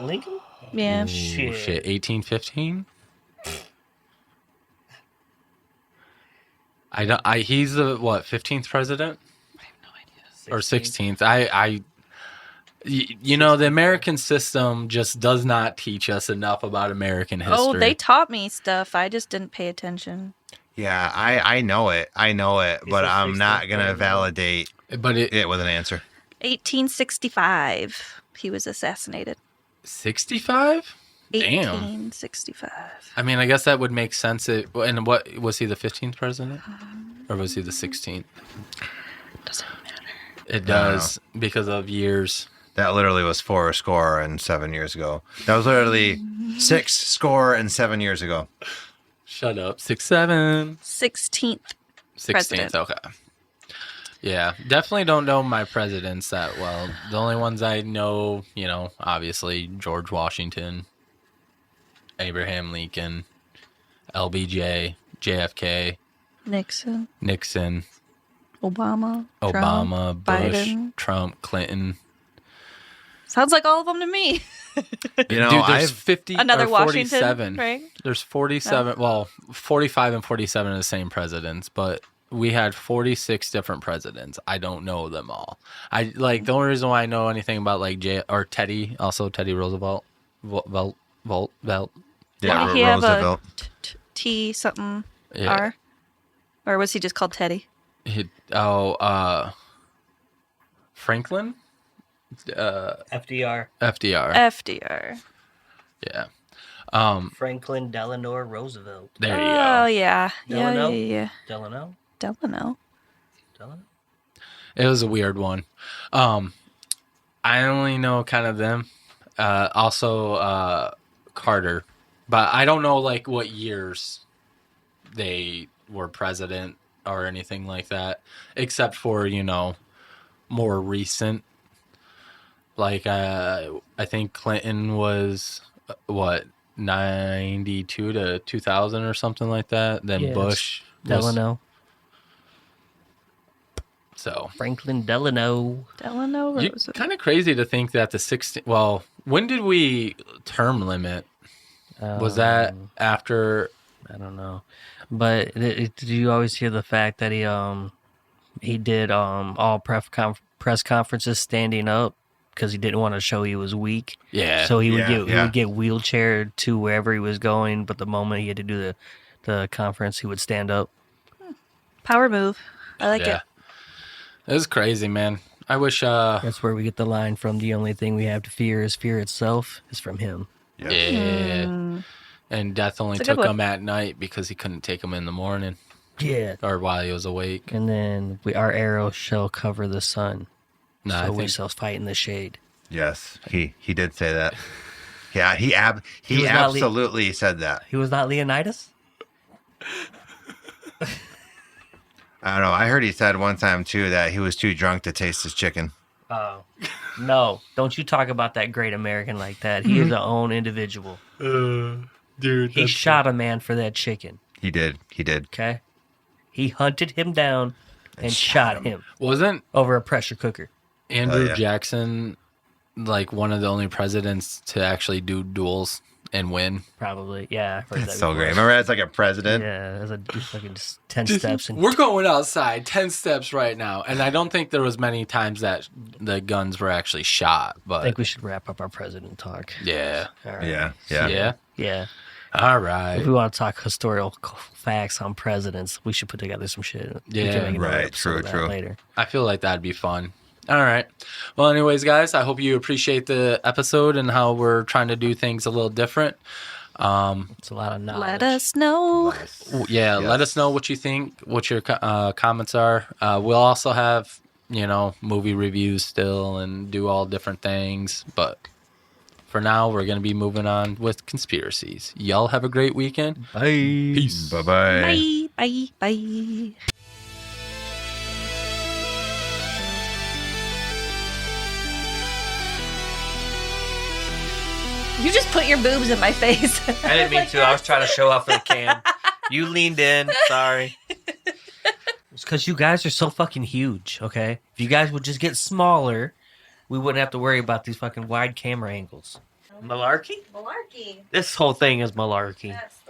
Lincoln? Yeah. Ooh, shit, 1815. I don't. He's the what? 15th president I have no idea. or 16th? You know, the American system just does not teach us enough about American history. Oh, they taught me stuff. I just didn't pay attention. Yeah, I know it. But a I'm not 16th going to president. validate But it with an answer. 1865, he was assassinated. 65? Damn. 1865. I mean, I guess that would make sense. And what was he, the 15th president, or was he the 16th? Doesn't matter. It does because of years. That literally was 7 years ago. That was literally 7 years ago. Shut up. 6'7". 16th. 16th. President. Okay. Yeah, definitely don't know my presidents that well. The only ones I know, you know, obviously George Washington, Abraham Lincoln, LBJ, JFK, Nixon. Nixon, Obama. Obama, Trump, Bush, Biden. Trump, Clinton. Sounds like all of them to me. You know, Dude, there's I've 50 Another or Washington, 47. right? There's 47. Well, 45 and 47 are the same presidents, but we had 46 different presidents. I don't know them all. I like the only reason why I know anything about like Teddy Roosevelt, Volt. yeah, Did he have Roosevelt. a T something Yeah. R? Or was he just called Teddy? Franklin, FDR. FDR. FDR. Yeah. Franklin Delano Roosevelt. There you Oh, go. yeah. Delano? Yeah. Delano? Delano. Delano? It was a weird one. I only know kind of them. Also Carter, but I don't know like what years they were president or anything like that, except for, you know, more recent. Like I think Clinton was what 92 to 2000 or something like that. Then Yes. Bush was, Delano. so Franklin Delano. Delano Roosevelt. kind of crazy to think that the 16. Well, when did we term limit? Was that after? I don't know. But did you always hear the fact that he did all press conferences standing up because he didn't want to show he was weak. Yeah. So he would Yeah, get wheelchaired to wherever he was going, but the moment he had to do the conference, he would stand up. Power move. I like yeah. it. It was crazy, man. I wish. That's where we get the line from. The only thing we have to fear is fear itself. Is from him. Yeah. And Death only It's a good took one. him at night because he couldn't take him in the morning Yeah. or while he was awake. And then our arrow shall cover the sun. No, I So we think shall fight in the shade. Yes, he did say that. Yeah, he was not absolutely said that. He was not Leonidas? I don't know. I heard he said one time too that he was too drunk to taste his chicken. Oh. No. Don't you talk about that great American like that. He is a own individual. dude, He shot a man for that chicken. He did. Okay? He hunted him down and shot him wasn't over a pressure cooker. Andrew yeah. Jackson like one of the only presidents to actually do duels and win. Probably. Yeah. I've heard that That's so before. great. Remember as like a president? Yeah. There's a fucking just 10 steps. And We're going outside 10 steps right now, and I don't think there was many times that the guns were actually shot. I But think we should wrap up our president talk. yeah, All right. Yeah. Yeah. All If right. we want to talk historical facts on presidents, we should put together some shit. We Yeah. can make another Right, episode of that true. Later. I feel like that'd be fun. All right. Well, anyways, guys, I hope you appreciate the episode and how we're trying to do things a little different. It's a lot of knowledge. Let us know. Yeah, let us know what you think, what your comments are. We'll also have, movie reviews still and do all different things. But for now, we're going to be moving on with conspiracies. Y'all have a great weekend. Bye. Peace. Bye-bye. Bye. Bye. You just put your boobs in my face. I didn't mean to. I was trying to show off for the cam. You leaned in. Sorry. It's because you guys are so fucking huge, okay? If you guys would just get smaller, we wouldn't have to worry about these fucking wide camera angles. Malarkey? Malarkey. This whole thing is malarkey. Yes.